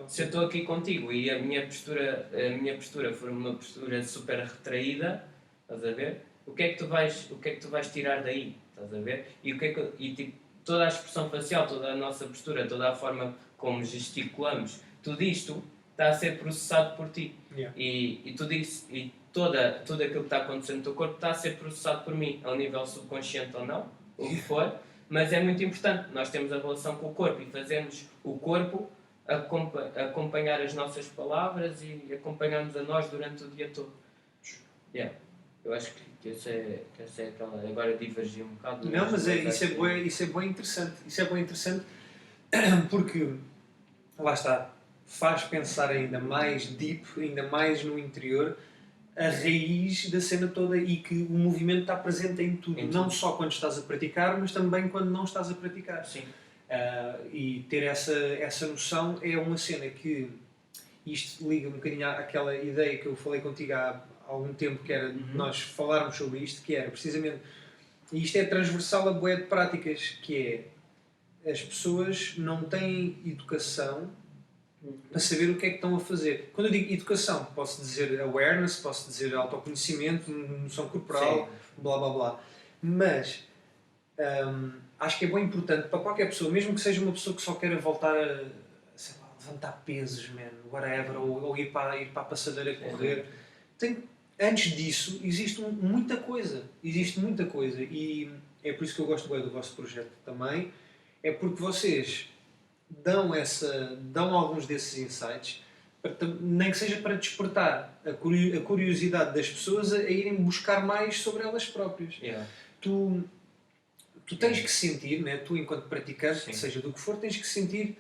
Speaker 2: Se eu estou aqui contigo e a minha postura for uma postura super retraída, estás a ver? O que é que tu vais tirar daí? Estás a ver? E tipo, toda a expressão facial, toda a nossa postura, toda a forma como gesticulamos, tudo isto está a ser processado por ti. E tudo aquilo que está acontecendo no teu corpo está a ser processado por mim, ao nível subconsciente ou não, o que for, mas é muito importante. Nós temos a relação com o corpo e fazemos o corpo acompanhar as nossas palavras e acompanhar-nos a nós durante o dia todo. Eu acho que essa é aquela. Agora divergi um bocado.
Speaker 1: Não, mas isso é bem interessante. Isso é bem interessante porque, lá está, faz pensar ainda mais deep, ainda mais no interior, a raiz da cena toda e que o movimento está presente em tudo. Não só quando estás a praticar, mas também quando não estás a praticar.
Speaker 2: Sim.
Speaker 1: E ter essa noção é uma cena que isto liga um bocadinho àquela ideia que eu falei contigo há algum tempo, que era de nós falarmos sobre isto, que era precisamente, e isto é transversal a bué de práticas, que é as pessoas não têm educação para saber o que é que estão a fazer. Quando eu digo educação, posso dizer awareness, posso dizer autoconhecimento, noção corporal,
Speaker 2: Sim.
Speaker 1: blá blá blá. Mas acho que é bem importante para qualquer pessoa, mesmo que seja uma pessoa que só queira voltar a, sei lá, levantar pesos, man, whatever, ou ir para a passadeira correr. Antes disso, existe muita coisa. Existe muita coisa. E é por isso que eu gosto bem do vosso projeto também. É porque vocês dão alguns desses insights, nem que seja para despertar a curiosidade das pessoas a irem buscar mais sobre elas próprias.
Speaker 2: Yeah.
Speaker 1: Tu tens que sentir, né? Tu enquanto praticante,
Speaker 2: Sim.
Speaker 1: seja do que for, tens que sentir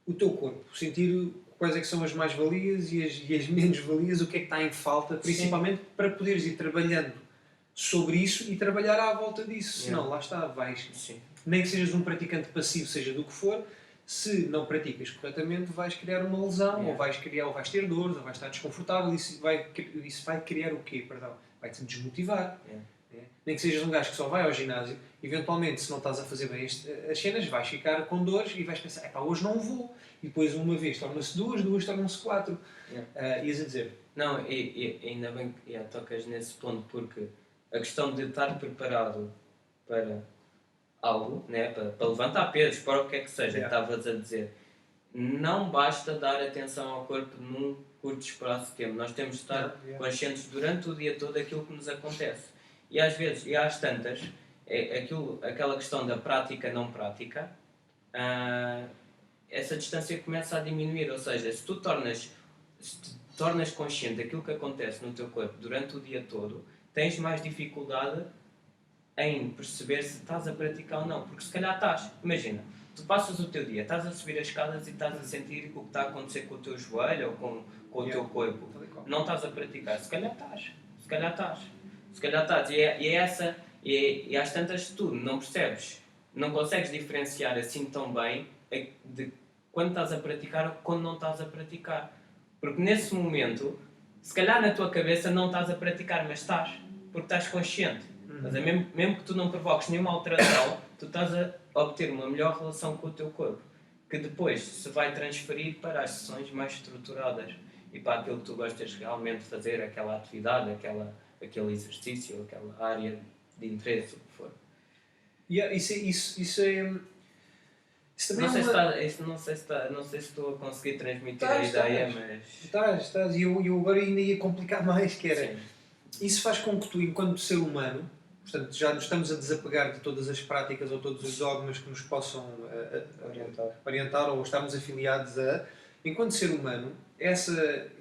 Speaker 1: o teu corpo, sentir quais é que são as mais-valias e as menos-valias, o que é que está em falta, principalmente para poderes ir trabalhando sobre isso e trabalhar à volta disso. Senão, lá está, vais.
Speaker 2: Sim.
Speaker 1: Nem que sejas um praticante passivo, seja do que for, se não praticas corretamente, vais criar uma lesão, ou vais ter dores, ou vais estar desconfortável. Isso vai criar o quê? Perdão? Vai-te desmotivar. Nem que sejas um gajo que só vai ao ginásio, eventualmente, se não estás a fazer bem as cenas, vais ficar com dores e vais pensar, hoje não vou. E depois, uma vez torna-se duas tornam-se 4. Ias a dizer?
Speaker 2: Não, e ainda bem que tocas nesse ponto, porque a questão de estar preparado para algo, né, para levantar pesos, para o que é que seja, que estavas a dizer, não basta dar atenção ao corpo num curto espaço de tempo. Nós temos de estar conscientes durante o dia todo daquilo que nos acontece. E às vezes, e às tantas, aquela questão da prática não prática, essa distância começa a diminuir. Ou seja, se tu tornas consciente daquilo que acontece no teu corpo durante o dia todo, tens mais dificuldade em perceber se estás a praticar ou não. Porque se calhar estás. Imagina, tu passas o teu dia, estás a subir as escadas e estás a sentir o que está a acontecer com o teu joelho ou com o teu corpo. Não estás a praticar. Se calhar estás. E às tantas tu não percebes, não consegues diferenciar assim tão bem de quando estás a praticar ou quando não estás a praticar. Porque nesse momento, se calhar na tua cabeça não estás a praticar, mas estás, porque estás consciente. Mas mesmo que tu não provoques nenhuma alteração, tu estás a obter uma melhor relação com o teu corpo, que depois se vai transferir para as sessões mais estruturadas e para aquilo que tu gostas realmente de fazer, aquela atividade, aquele exercício, aquela área de interesse, o que for.
Speaker 1: Isso também
Speaker 2: não sei se estou a conseguir transmitir a ideia, mas...
Speaker 1: Estás. E eu agora ainda ia complicar mais, que era...
Speaker 2: Sim.
Speaker 1: Isso faz com que tu, enquanto ser humano, portanto, já nos estamos a desapegar de todas as práticas ou todos os dogmas que nos possam orientar ou estarmos afiliados a... Enquanto ser humano, essa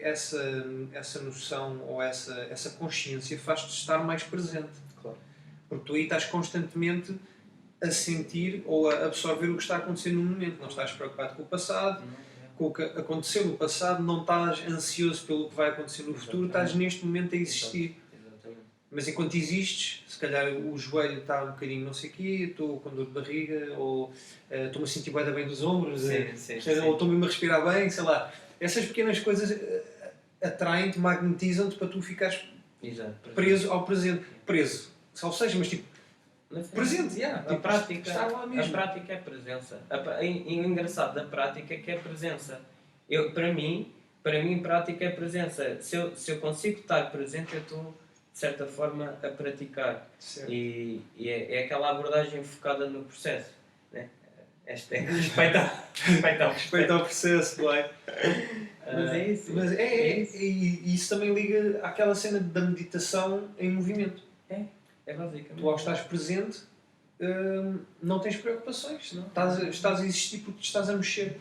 Speaker 1: noção ou essa consciência faz-te estar mais presente.
Speaker 2: Claro.
Speaker 1: Porque tu aí estás constantemente a sentir ou a absorver o que está a acontecer no momento. Não estás preocupado com o passado, com o que aconteceu no passado, não estás ansioso pelo que vai acontecer no futuro, estás neste momento a existir.
Speaker 2: Exatamente.
Speaker 1: Mas enquanto existes, se calhar o joelho está um bocadinho não sei o quê, estou com dor de barriga, ou estou-me a sentir bem dos ombros, ou estou-me a respirar bem, sei lá. Essas pequenas coisas atraem-te, magnetizam-te para tu ficares preso ao presente. Preso, ou seja, mas tipo, presente,
Speaker 2: a prática é presença. E o engraçado da prática é que é presença. Para mim, prática é presença. Se eu consigo estar presente, eu estou, de certa forma, a praticar. E é aquela abordagem focada no processo. Né? Respeito ao processo, claro.
Speaker 1: Mas é isso. E isso também liga àquela cena da meditação em movimento.
Speaker 2: É basicamente.
Speaker 1: Tu, ao estás presente, não tens preocupações. Não? Estás a existir porque te estás a mexer.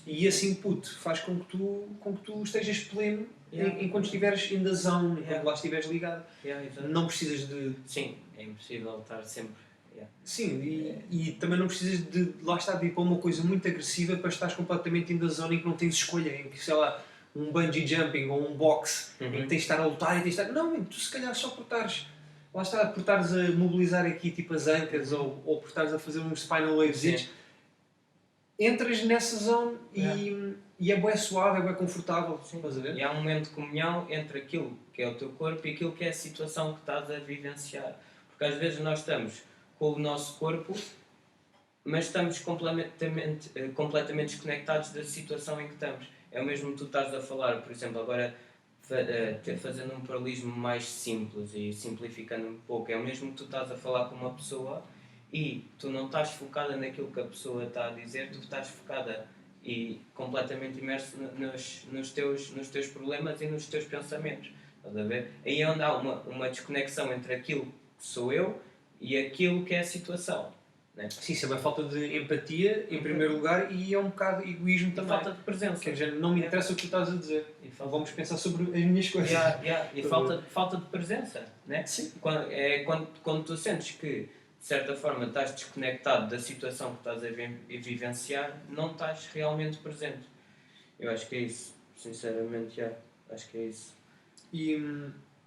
Speaker 1: E esse input faz com que tu estejas pleno enquanto estiveres in the zone, enquanto lá estiveres ligado. Não precisas de...
Speaker 2: Sim, é impossível estar sempre...
Speaker 1: Sim, e também não precisas de lá estar de ir para uma coisa muito agressiva para estares completamente in the zone em que não tens escolha, em que, sei lá, um bungee jumping ou um boxe, em que tens de estar a lutar e tens de estar... Não, tu se calhar só por estares... Lá está, por estares a mobilizar aqui tipo as ancas ou por estares a fazer uns spinal waves, entras nessa zone e é bué suave, é bué confortável. Estás a ver?
Speaker 2: E há um momento de comunhão entre aquilo que é o teu corpo e aquilo que é a situação que estás a vivenciar. Porque às vezes nós estamos com o nosso corpo, mas estamos completamente desconectados da situação em que estamos. É o mesmo que tu estás a falar, por exemplo, agora fazendo um paralelismo mais simples e simplificando um pouco, é o mesmo que tu estás a falar com uma pessoa e tu não estás focada naquilo que a pessoa está a dizer, tu estás focada e completamente imerso nos teus problemas e nos teus pensamentos. Estás a ver? Aí é onde há uma desconexão entre aquilo que sou eu e aquilo que é a situação. Né?
Speaker 1: Sim, isso é uma falta de empatia, em primeiro lugar, e é um bocado egoísmo também.
Speaker 2: Falta de presença.
Speaker 1: Quer dizer, não me interessa o que tu estás a dizer. Vamos pensar sobre as minhas coisas.
Speaker 2: E falta de presença. Né?
Speaker 1: Sim.
Speaker 2: Quando tu sentes que, de certa forma, estás desconectado da situação que estás a vivenciar, não estás realmente presente. Eu acho que é isso. Sinceramente, acho que é isso.
Speaker 1: E,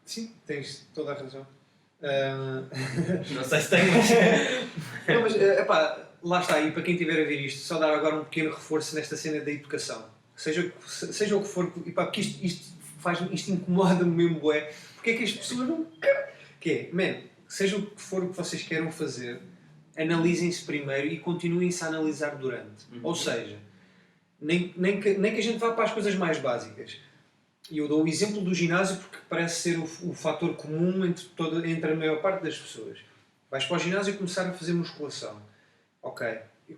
Speaker 1: sim, tens toda a razão.
Speaker 2: Não sei se tens.
Speaker 1: Não, mas, epá, lá está, e para quem estiver a ver isto, só dar agora um pequeno reforço nesta cena da educação. Seja o que for, epá, porque isto incomoda-me mesmo, bué. Porque é que as pessoas não... Que é, seja o que for que vocês queiram fazer, analisem-se primeiro e continuem-se a analisar durante. Ou seja, nem que a gente vá para as coisas mais básicas. E eu dou o exemplo do ginásio porque parece ser o fator comum entre a maior parte das pessoas. Vais para o ginásio e começar a fazer musculação. Ok.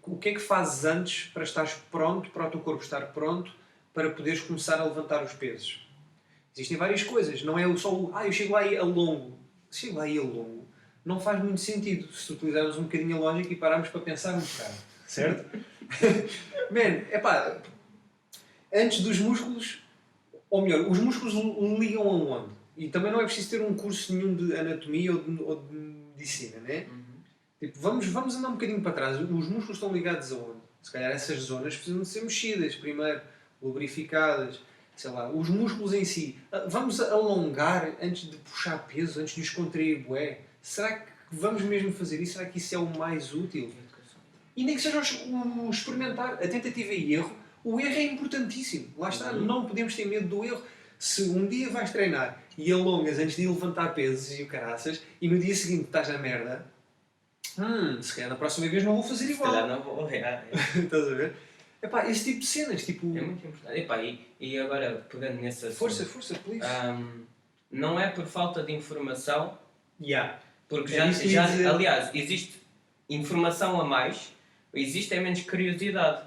Speaker 1: O que é que fazes antes para estares pronto, para o teu corpo estar pronto, para poderes começar a levantar os pesos? Existem várias coisas. Não é só eu chego lá e alongo. Chego lá e alongo. Não faz muito sentido se utilizarmos um bocadinho a lógica e pararmos para pensar um bocado. Certo? Antes dos músculos... Ou melhor, os músculos ligam aonde? E também não é preciso ter um curso nenhum de anatomia ou de medicina, né? Tipo, vamos andar um bocadinho para trás. Os músculos estão ligados aonde? Se calhar essas zonas precisam de ser mexidas primeiro, lubrificadas, sei lá. Os músculos em si. Vamos alongar antes de puxar peso, antes de os contrair bué? Será que vamos mesmo fazer isso? Será que isso é o mais útil? E nem que seja o experimentar, a tentativa e erro. O erro é importantíssimo. Lá está, não podemos ter medo do erro. Se um dia vais treinar e alongas antes de ir levantar pesos e o caraças, e no dia seguinte estás na merda, se calhar na próxima vez não vou fazer igual.
Speaker 2: Se calhar não vou.
Speaker 1: Estás a ver? Epá, esse tipo de cenas, tipo...
Speaker 2: É muito importante. Epá, e agora, pegando nesse assunto...
Speaker 1: Força, please.
Speaker 2: Não é por falta de informação, porque aliás, existe informação a mais, existe menos curiosidade.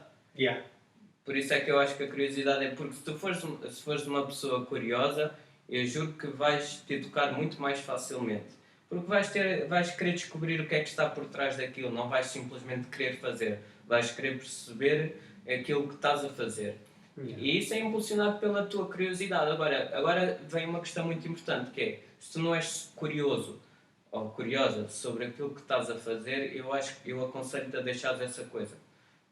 Speaker 2: Por isso é que eu acho que a curiosidade é porque se fores uma pessoa curiosa, eu juro que vais te educar muito mais facilmente. Porque vais querer descobrir o que é que está por trás daquilo, não vais simplesmente querer fazer. Vais querer perceber aquilo que estás a fazer. E isso é impulsionado pela tua curiosidade. Agora vem uma questão muito importante, que é, se tu não és curioso ou curiosa sobre aquilo que estás a fazer, eu aconselho-te a deixar essa coisa.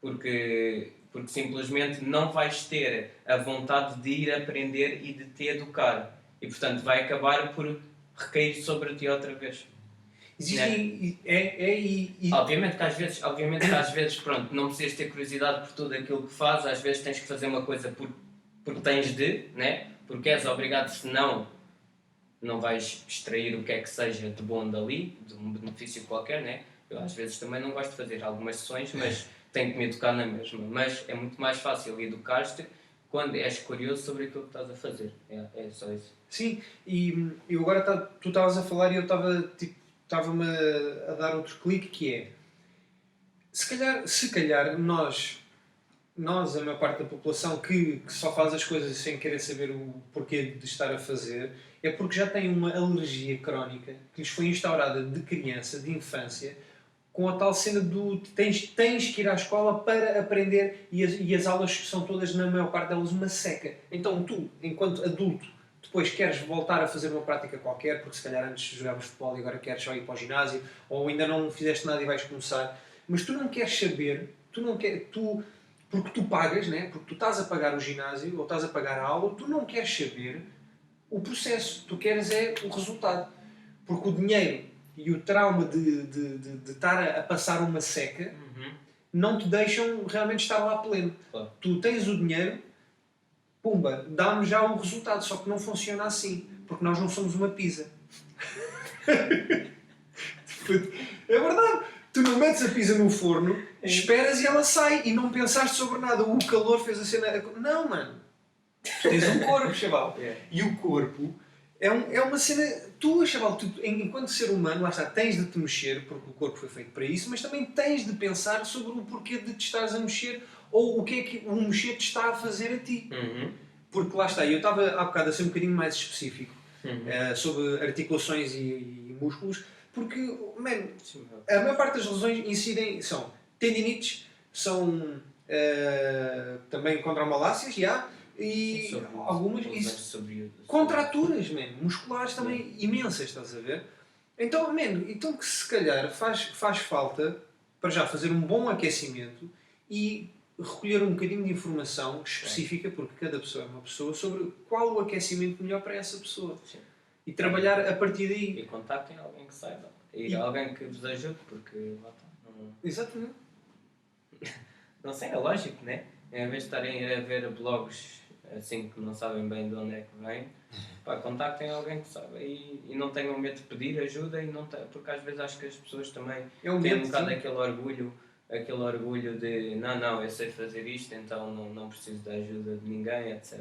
Speaker 2: Porque simplesmente não vais ter a vontade de ir aprender e de te educar. E, portanto, vai acabar por recair sobre ti outra vez. Obviamente que às vezes, pronto, não precisas ter curiosidade por tudo aquilo que fazes. Às vezes tens que fazer uma coisa porque tens de, né? Porque és obrigado, senão não vais extrair o que é que seja de bom dali, de um benefício qualquer, né? Eu às vezes também não gosto de fazer algumas sessões, mas tenho que me educar na mesma. Mas é muito mais fácil educar-te quando és curioso sobre aquilo que estás a fazer. É só isso.
Speaker 1: Sim, e eu agora tu estavas a falar e eu estava-me a dar outro clique, que é... Se calhar nós, a maior parte da população que só faz as coisas sem querer saber o porquê de estar a fazer, é porque já tem uma alergia crónica que lhes foi instaurada de criança, de infância, com a tal cena do tens que ir à escola para aprender e as aulas são todas, na maior parte delas, uma seca. Então tu, enquanto adulto, depois queres voltar a fazer uma prática qualquer, porque se calhar antes jogavas futebol e agora queres só ir para o ginásio, ou ainda não fizeste nada e vais começar, mas tu não queres saber, porque tu pagas, né? Porque tu estás a pagar o ginásio ou estás a pagar a aula, tu não queres saber o processo, tu queres é o resultado. Porque o dinheiro e o trauma de estar a passar uma seca não te deixam realmente estar lá pleno.
Speaker 2: Claro.
Speaker 1: Tu tens o dinheiro, pumba, dá-me já o resultado, só que não funciona assim, porque nós não somos uma pizza. É verdade. Tu não metes a pizza no forno, esperas e ela sai, e não pensaste sobre nada. O calor fez a cena... Não, mano. Tu tens um corpo, chaval.
Speaker 2: Yeah.
Speaker 1: E o corpo é uma cena... Tu, chaval, enquanto ser humano, lá está, tens de te mexer, porque o corpo foi feito para isso, mas também tens de pensar sobre o porquê de te estares a mexer ou o que é que o mexer te está a fazer a ti. Porque lá está, eu estava há bocado a ser um bocadinho mais específico sobre articulações e músculos, porque, man, a maior parte das lesões são tendinites, são também condromalácias, e algumas contraturas, man, musculares também imensas, estás a ver? Então, man, então que se calhar faz falta, para já, fazer um bom aquecimento e recolher um bocadinho de informação específica, porque cada pessoa é uma pessoa, sobre qual o aquecimento melhor para essa pessoa.
Speaker 2: Sim.
Speaker 1: E trabalhar a partir daí.
Speaker 2: E contactem alguém que saiba. E alguém que vos ajude, porque lá está.
Speaker 1: Exatamente.
Speaker 2: Não sei, é lógico, né? Em vez de estarem a ver blogs assim que não sabem bem de onde é que vem, pá, contactem alguém que saiba e não tenham medo de pedir ajuda, porque às vezes acho que as pessoas também têm um bocado aquele orgulho de não, eu sei fazer isto, então não preciso da ajuda de ninguém, etc.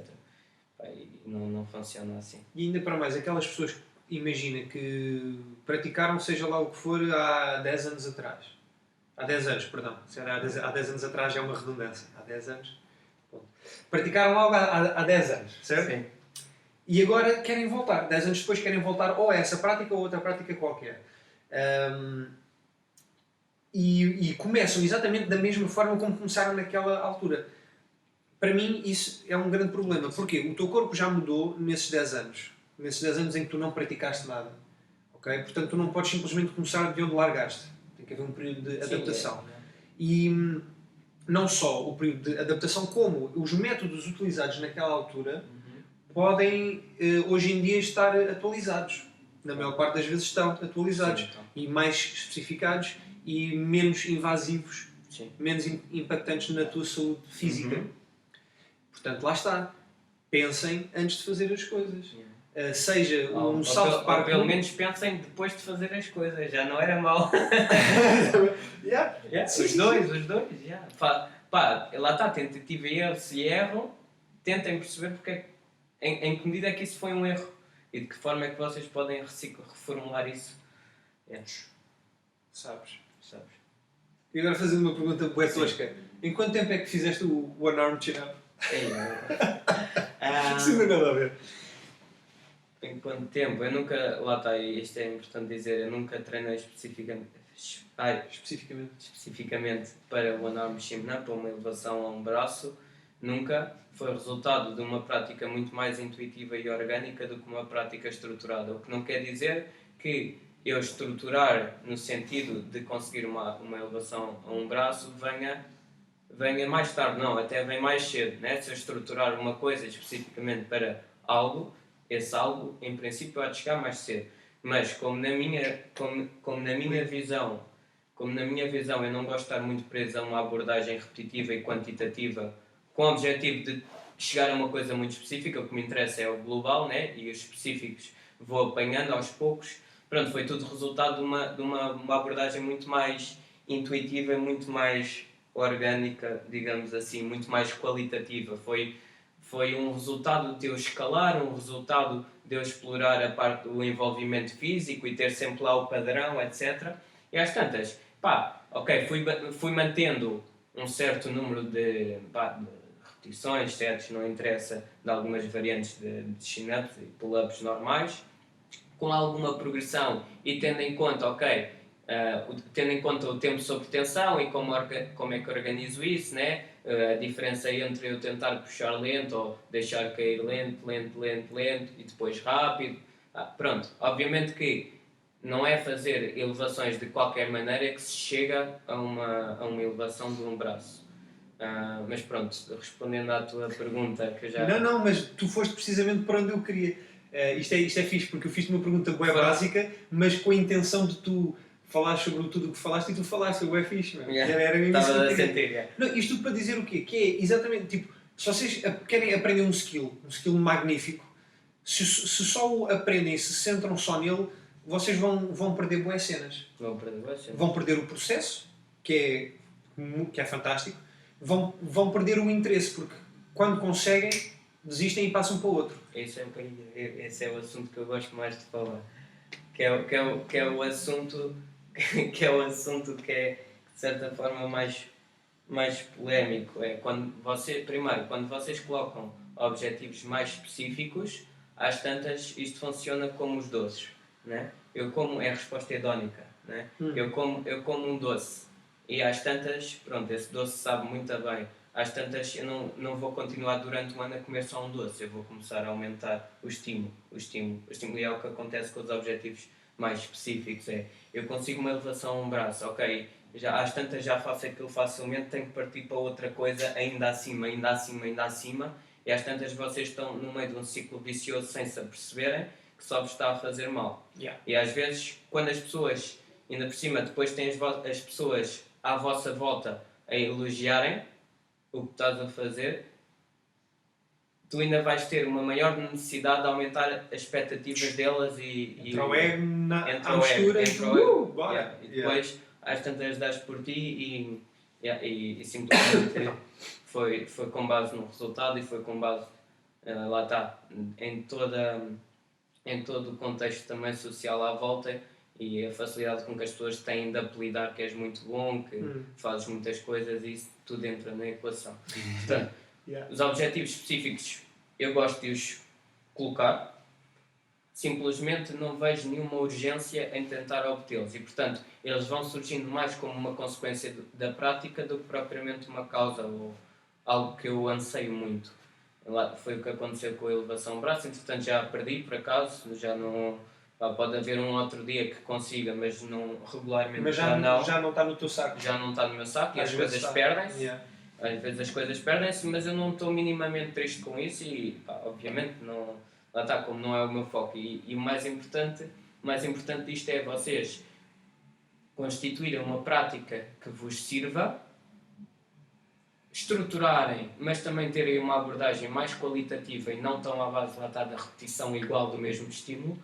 Speaker 2: Pá, e não funciona assim.
Speaker 1: E ainda para mais, aquelas pessoas que imagina que praticaram seja lá o que for há 10 anos atrás. Há 10 anos, perdão. Se era há 10 anos atrás é uma redundância. Há 10 anos. Ponto. Praticaram algo há 10 anos, certo?
Speaker 2: Sim.
Speaker 1: E agora querem voltar. 10 anos depois querem voltar ou a essa prática ou a outra prática qualquer. E começam exatamente da mesma forma como começaram naquela altura. Para mim isso é um grande problema. Porquê? O teu corpo já mudou nesses 10 anos. Nesses 10 anos em que tu não praticaste nada. Okay? Portanto, tu não podes simplesmente começar de onde largaste. Tem que haver um período de adaptação. E não só o período de adaptação, como os métodos utilizados naquela altura podem hoje em dia estar atualizados. Na maior parte das vezes estão atualizados.
Speaker 2: Sim, então.
Speaker 1: E mais especificados e menos invasivos, menos impactantes na tua saúde física. Portanto, lá está. Pensem antes de fazer as coisas. Seja um salto para...
Speaker 2: Ou pelo menos pensem depois de fazer as coisas. Já não era mau. Os dois. Yeah. Pá, lá está, tentativa e erro. Se erram, tentem perceber porque em que medida é que isso foi um erro. E de que forma é que vocês podem reformular isso.
Speaker 1: Sabes. E agora fazendo uma pergunta bué tosca. Em quanto tempo é que fizeste o One Arm Chin-Up? Sim, não nada a ver.
Speaker 2: Em quanto tempo? Eu nunca... Lá está, isto é importante dizer. Eu nunca treinei especificamente para o One Arm Chin-Up, para uma elevação a um braço. Nunca. Foi resultado de uma prática muito mais intuitiva e orgânica do que uma prática estruturada. O que não quer dizer que eu estruturar no sentido de conseguir uma elevação a um braço venha mais tarde, não, até vem mais cedo, né? Se eu estruturar uma coisa especificamente para algo, esse algo em princípio há de chegar mais cedo, mas como na minha visão eu não gosto de estar muito preso a uma abordagem repetitiva e quantitativa com o objetivo de chegar a uma coisa muito específica. O que me interessa é o global, né? E os específicos vou apanhando aos poucos. Pronto, foi tudo resultado de uma abordagem muito mais intuitiva, muito mais orgânica, digamos assim, muito mais qualitativa. Foi um resultado de eu escalar, um resultado de eu explorar a parte do envolvimento físico e ter sempre lá o padrão, etc. E às tantas, fui mantendo um certo número de repetições, sets, não interessa, de algumas variantes de chin-ups e pull-ups normais, com alguma progressão e tendo em conta, tendo em conta o tempo sob tensão e como é que organizo isso, né? A diferença entre eu tentar puxar lento ou deixar cair lento e depois rápido. Pronto, obviamente que não é fazer elevações de qualquer maneira que se chega a uma elevação de um braço. Mas pronto, respondendo à tua pergunta que eu já...
Speaker 1: Não, mas tu foste precisamente para onde eu queria. Isto é fixe, porque eu fiz-te uma pergunta bué básica, mas com a intenção de tu falares sobre tudo o que falaste e tu falaste, bué fixe, mano. Era mesmo isso que eu queria. Não, isto tudo para dizer o quê? Que é exatamente, tipo, se vocês querem aprender um skill magnífico, se só o aprendem e se centram só nele, vocês vão perder bué cenas. Vão perder o processo, que é fantástico. Vão perder o interesse, porque quando conseguem, desistem e passam para o outro.
Speaker 2: Esse é o assunto que eu gosto mais de falar. Que é o assunto que é o assunto que é, de certa forma, mais polémico. É quando vocês colocam objetivos mais específicos, às tantas isto funciona como os doces, né? É a resposta hedónica, né? Eu como um doce e às tantas, pronto, esse doce sabe muito bem. Às tantas eu não vou continuar durante um ano a comer só um doce, eu vou começar a aumentar o estímulo. O estímulo é o que acontece com os objetivos mais específicos. Eu consigo uma elevação a um braço, ok, às tantas já faço aquilo facilmente, tenho que partir para outra coisa ainda acima, e às tantas vocês estão no meio de um ciclo vicioso sem se aperceberem que só vos está a fazer mal.
Speaker 1: Yeah.
Speaker 2: E às vezes, quando as pessoas, ainda por cima, depois têm as pessoas à vossa volta a elogiarem o que estás a fazer, tu ainda vais ter uma maior necessidade de aumentar as expectativas delas
Speaker 1: entra o ego à mistura
Speaker 2: e depois às tantas das por ti e simplesmente foi com base no resultado e foi com base, lá está, em todo o contexto também social à volta e a facilidade com que as pessoas têm de apelidar que és muito bom, que fazes muitas coisas e isso tudo entra na equação. Portanto, os objetivos específicos eu gosto de os colocar, simplesmente não vejo nenhuma urgência em tentar obtê-los e, portanto, eles vão surgindo mais como uma consequência da prática do que propriamente uma causa ou algo que eu anseio muito. Foi o que aconteceu com a elevação braço, entretanto já perdi por acaso, já não... Pode haver um outro dia que consiga, mas não regularmente.
Speaker 1: Mas já não está no teu saco.
Speaker 2: Já não está no meu saco e as coisas perdem-se. Às vezes as coisas perdem-se, mas eu não estou minimamente triste com isso e, obviamente, não, lá está, como não é o meu foco. E o mais importante disto é vocês constituírem uma prática que vos sirva, estruturarem, mas também terem uma abordagem mais qualitativa e não tão à base, lá está, da repetição igual do mesmo estímulo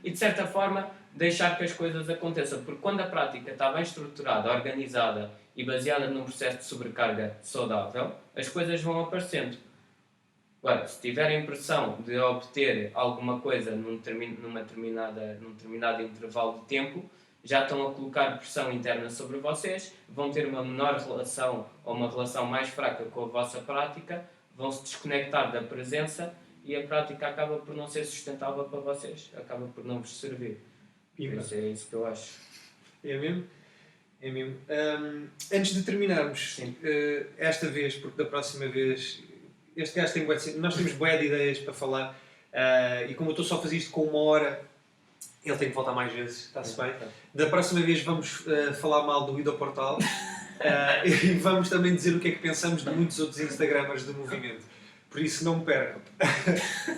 Speaker 2: e, de certa forma, deixar que as coisas aconteçam. Porque quando a prática está bem estruturada, organizada e baseada num processo de sobrecarga saudável, as coisas vão aparecendo. Agora, se tiverem a impressão de obter alguma coisa num determinado intervalo de tempo, já estão a colocar pressão interna sobre vocês, vão ter uma menor relação ou uma relação mais fraca com a vossa prática, vão se desconectar da presença e a prática acaba por não ser sustentável para vocês, acaba por não vos servir. Isso é isso que eu acho.
Speaker 1: É mesmo? É mesmo. Antes de terminarmos, esta vez, porque da próxima vez, este gajo tem nós temos bué de ideias para falar e como eu estou só a fazer isto com 1 hora, ele tem que voltar mais vezes, está-se bem. Da próxima vez vamos falar mal do Ido Portal e vamos também dizer o que é que pensamos de muitos outros Instagramers do movimento. Por isso não me percam.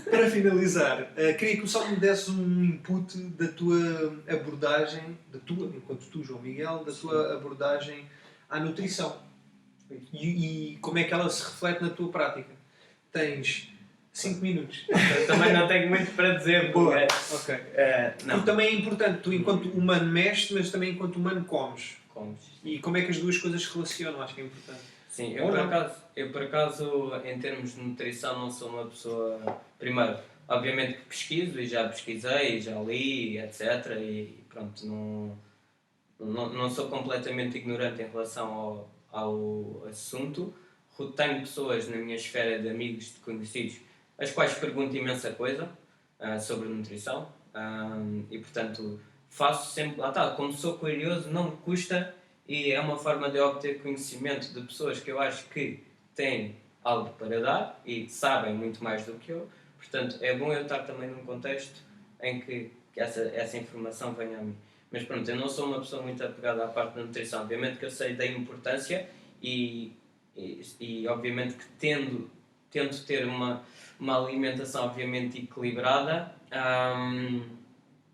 Speaker 1: Para finalizar, queria que só me desses um input da tua abordagem, enquanto tu, João Miguel, da tua abordagem à nutrição. E como é que ela se reflete na tua prática. Tens 5 minutos.
Speaker 2: Eu também não tenho muito para dizer.
Speaker 1: Boa, ok.
Speaker 2: Não.
Speaker 1: Porque também é importante, tu enquanto humano mexes, mas também enquanto humano comes. E como é que as duas coisas se relacionam, acho que é importante.
Speaker 2: Sim, eu por acaso, em termos de nutrição, não sou uma pessoa... Primeiro, obviamente que pesquiso, e já pesquisei, já li, etc. E pronto, não sou completamente ignorante em relação ao assunto. Tenho pessoas na minha esfera de amigos, de conhecidos, as quais pergunto imensa coisa sobre nutrição. E portanto, faço sempre... Lá está, como sou curioso, não me custa... E é uma forma de obter conhecimento de pessoas que eu acho que têm algo para dar e sabem muito mais do que eu. Portanto, é bom eu estar também num contexto em que essa informação venha a mim. Mas pronto, eu não sou uma pessoa muito apegada à parte da nutrição. Obviamente que eu sei da importância e obviamente que tento ter uma alimentação obviamente equilibrada.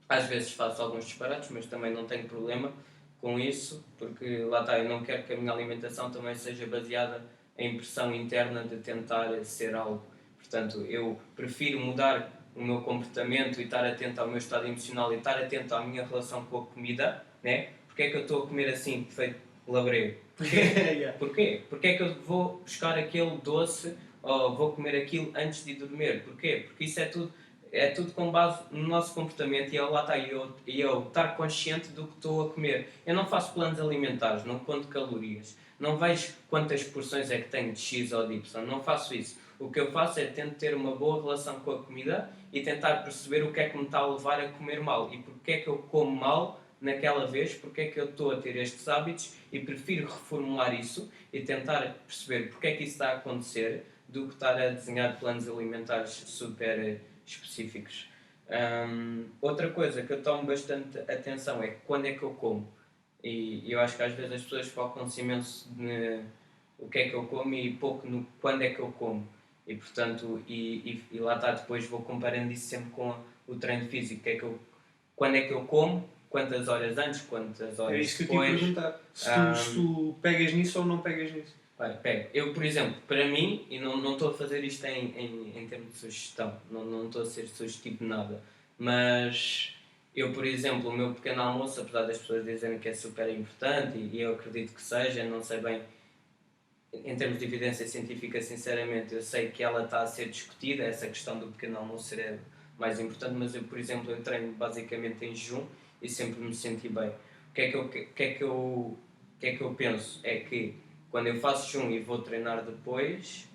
Speaker 2: Às vezes faço alguns disparates, mas também não tenho problema com isso, porque lá está, eu não quero que a minha alimentação também seja baseada em pressão interna de tentar ser algo. Portanto, eu prefiro mudar o meu comportamento e estar atento ao meu estado emocional e estar atento à minha relação com a comida, né? Porque é que eu estou a comer assim, feito labrego? Porquê? Porquê? Porque é que eu vou buscar aquele doce ou vou comer aquilo antes de ir dormir. Porquê? Porque isso é tudo com base no nosso comportamento e lá está, eu estar consciente do que estou a comer. Eu não faço planos alimentares, não conto calorias, não vejo quantas porções é que tenho de X ou de Y, não faço isso. O que eu faço é tento ter uma boa relação com a comida e tentar perceber o que é que me está a levar a comer mal e porque é que eu como mal naquela vez, porque é que eu estou a ter estes hábitos e prefiro reformular isso e tentar perceber porque é que isso está a acontecer do que estar a desenhar planos alimentares super específicos. Outra coisa que eu tomo bastante atenção é quando é que eu como. E eu acho que às vezes as pessoas focam-se imenso no que é que eu como e pouco no quando é que eu como. E portanto, e lá está, depois vou comparando isso sempre com o treino físico. Quando é que eu como, quantas horas antes, quantas horas
Speaker 1: É isso que eu
Speaker 2: depois.
Speaker 1: te ia perguntar. Se tu pegas nisso ou não pegas nisso.
Speaker 2: Pego. Eu, por exemplo, para mim, e não estou a fazer isto em termos de sugestão, não estou a ser sugestivo de nada, mas eu, por exemplo, o meu pequeno almoço, apesar das pessoas dizerem que é super importante, e eu acredito que seja, não sei bem, em termos de evidência científica, sinceramente, eu sei que ela está a ser discutida, essa questão do pequeno almoço ser mais importante, mas eu, por exemplo, eu treino basicamente em jejum e sempre me senti bem. O que é que eu penso? É que quando eu faço jejum e vou treinar depois,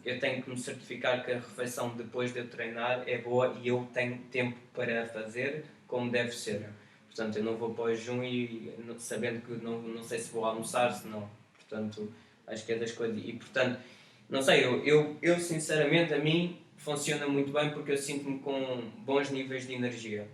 Speaker 2: eu tenho que me certificar que a refeição depois de eu treinar é boa e eu tenho tempo para fazer como deve ser. Portanto, eu não vou para o jejum e sabendo que não sei se vou almoçar, se não. Portanto, acho que é das coisas. E portanto, não sei, eu sinceramente, a mim funciona muito bem porque eu sinto-me com bons níveis de energia.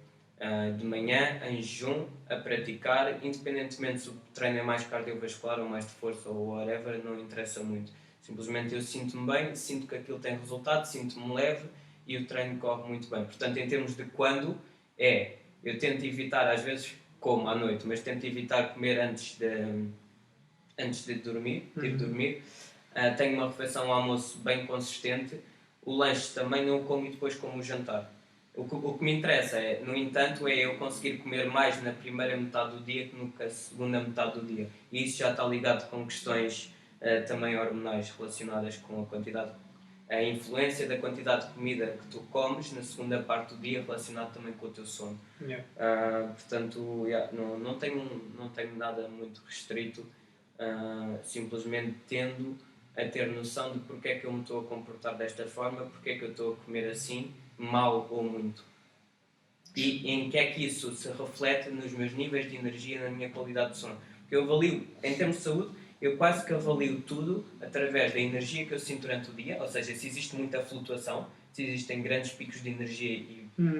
Speaker 2: De manhã, em jejum, a praticar, independentemente se o treino é mais cardiovascular ou mais de força ou whatever, não interessa muito. Simplesmente eu sinto-me bem, sinto que aquilo tem resultado, sinto-me leve e o treino corre muito bem. Portanto, em termos de quando, eu tento evitar, às vezes como à noite, mas tento evitar comer antes de dormir, tenho uma refeição, um almoço bem consistente, o lanche também não como e depois como o jantar. O que me interessa, no entanto, é eu conseguir comer mais na primeira metade do dia que na segunda metade do dia. E isso já está ligado com questões também hormonais relacionadas com a influência da quantidade de comida que tu comes na segunda parte do dia, relacionado também com o teu sono. Portanto, não tenho nada muito restrito, simplesmente tendo a ter noção de porque é que eu me estou a comportar desta forma, porque é que eu estou a comer assim, mal ou muito. E em que é que isso se reflete nos meus níveis de energia, na minha qualidade de sono. Porque eu avalio, em termos de saúde, eu quase que avalio tudo através da energia que eu sinto durante o dia, ou seja, se existe muita flutuação, se existem grandes picos de energia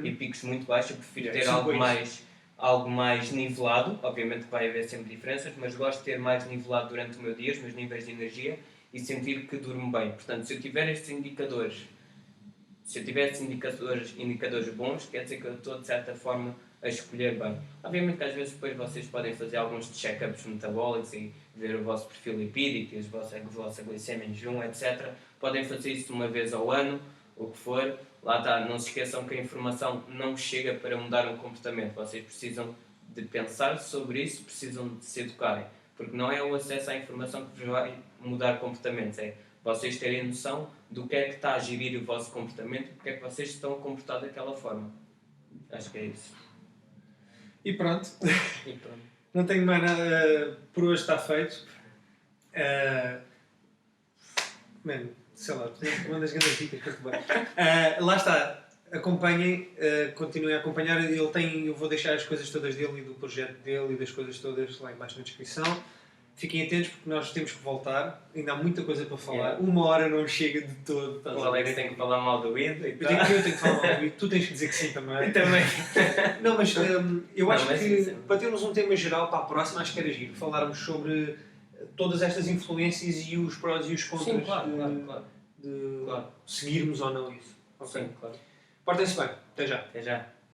Speaker 2: e picos muito baixos, eu prefiro ter algo mais nivelado. Obviamente que vai haver sempre diferenças, mas gosto de ter mais nivelado durante o meu dia, os meus níveis de energia, e sentir que durmo bem. Portanto, se eu tiver estes indicadores bons, quer dizer que eu estou, de certa forma, a escolher bem. Obviamente que às vezes depois vocês podem fazer alguns check-ups metabólicos e ver o vosso perfil lipídico, a vossa glicemia em jejum, etc. Podem fazer isso uma vez ao ano, o que for. Lá está, não se esqueçam que a informação não chega para mudar um comportamento. Vocês precisam de pensar sobre isso, precisam de se educarem. Porque não é o acesso à informação que vos vai mudar comportamentos, é vocês terem noção do que é que está a gerir o vosso comportamento, porque é que vocês estão a comportar daquela forma. Acho que é isso.
Speaker 1: E pronto. Não tenho mais nada, por hoje está feito. Sei lá, uma das grandes dicas que eu lá está, acompanhem, continuem a acompanhar. Eu vou deixar as coisas todas dele e do projeto dele e das coisas todas lá embaixo na descrição. Fiquem atentos porque nós temos que voltar, ainda há muita coisa para falar. Uma hora não chega de todo.
Speaker 2: O Alex tem que falar mal do Ido.
Speaker 1: Eu tenho que falar mal do Ido, tu tens que dizer que sim também. Não, mas eu acho que para termos um tema geral para a próxima, acho que era giro falarmos sobre todas estas influências e os prós e os contras.
Speaker 2: Sim, claro.
Speaker 1: De seguirmos ou não isso.
Speaker 2: Sim, claro.
Speaker 1: Portem-se bem. Até já.
Speaker 2: Até já.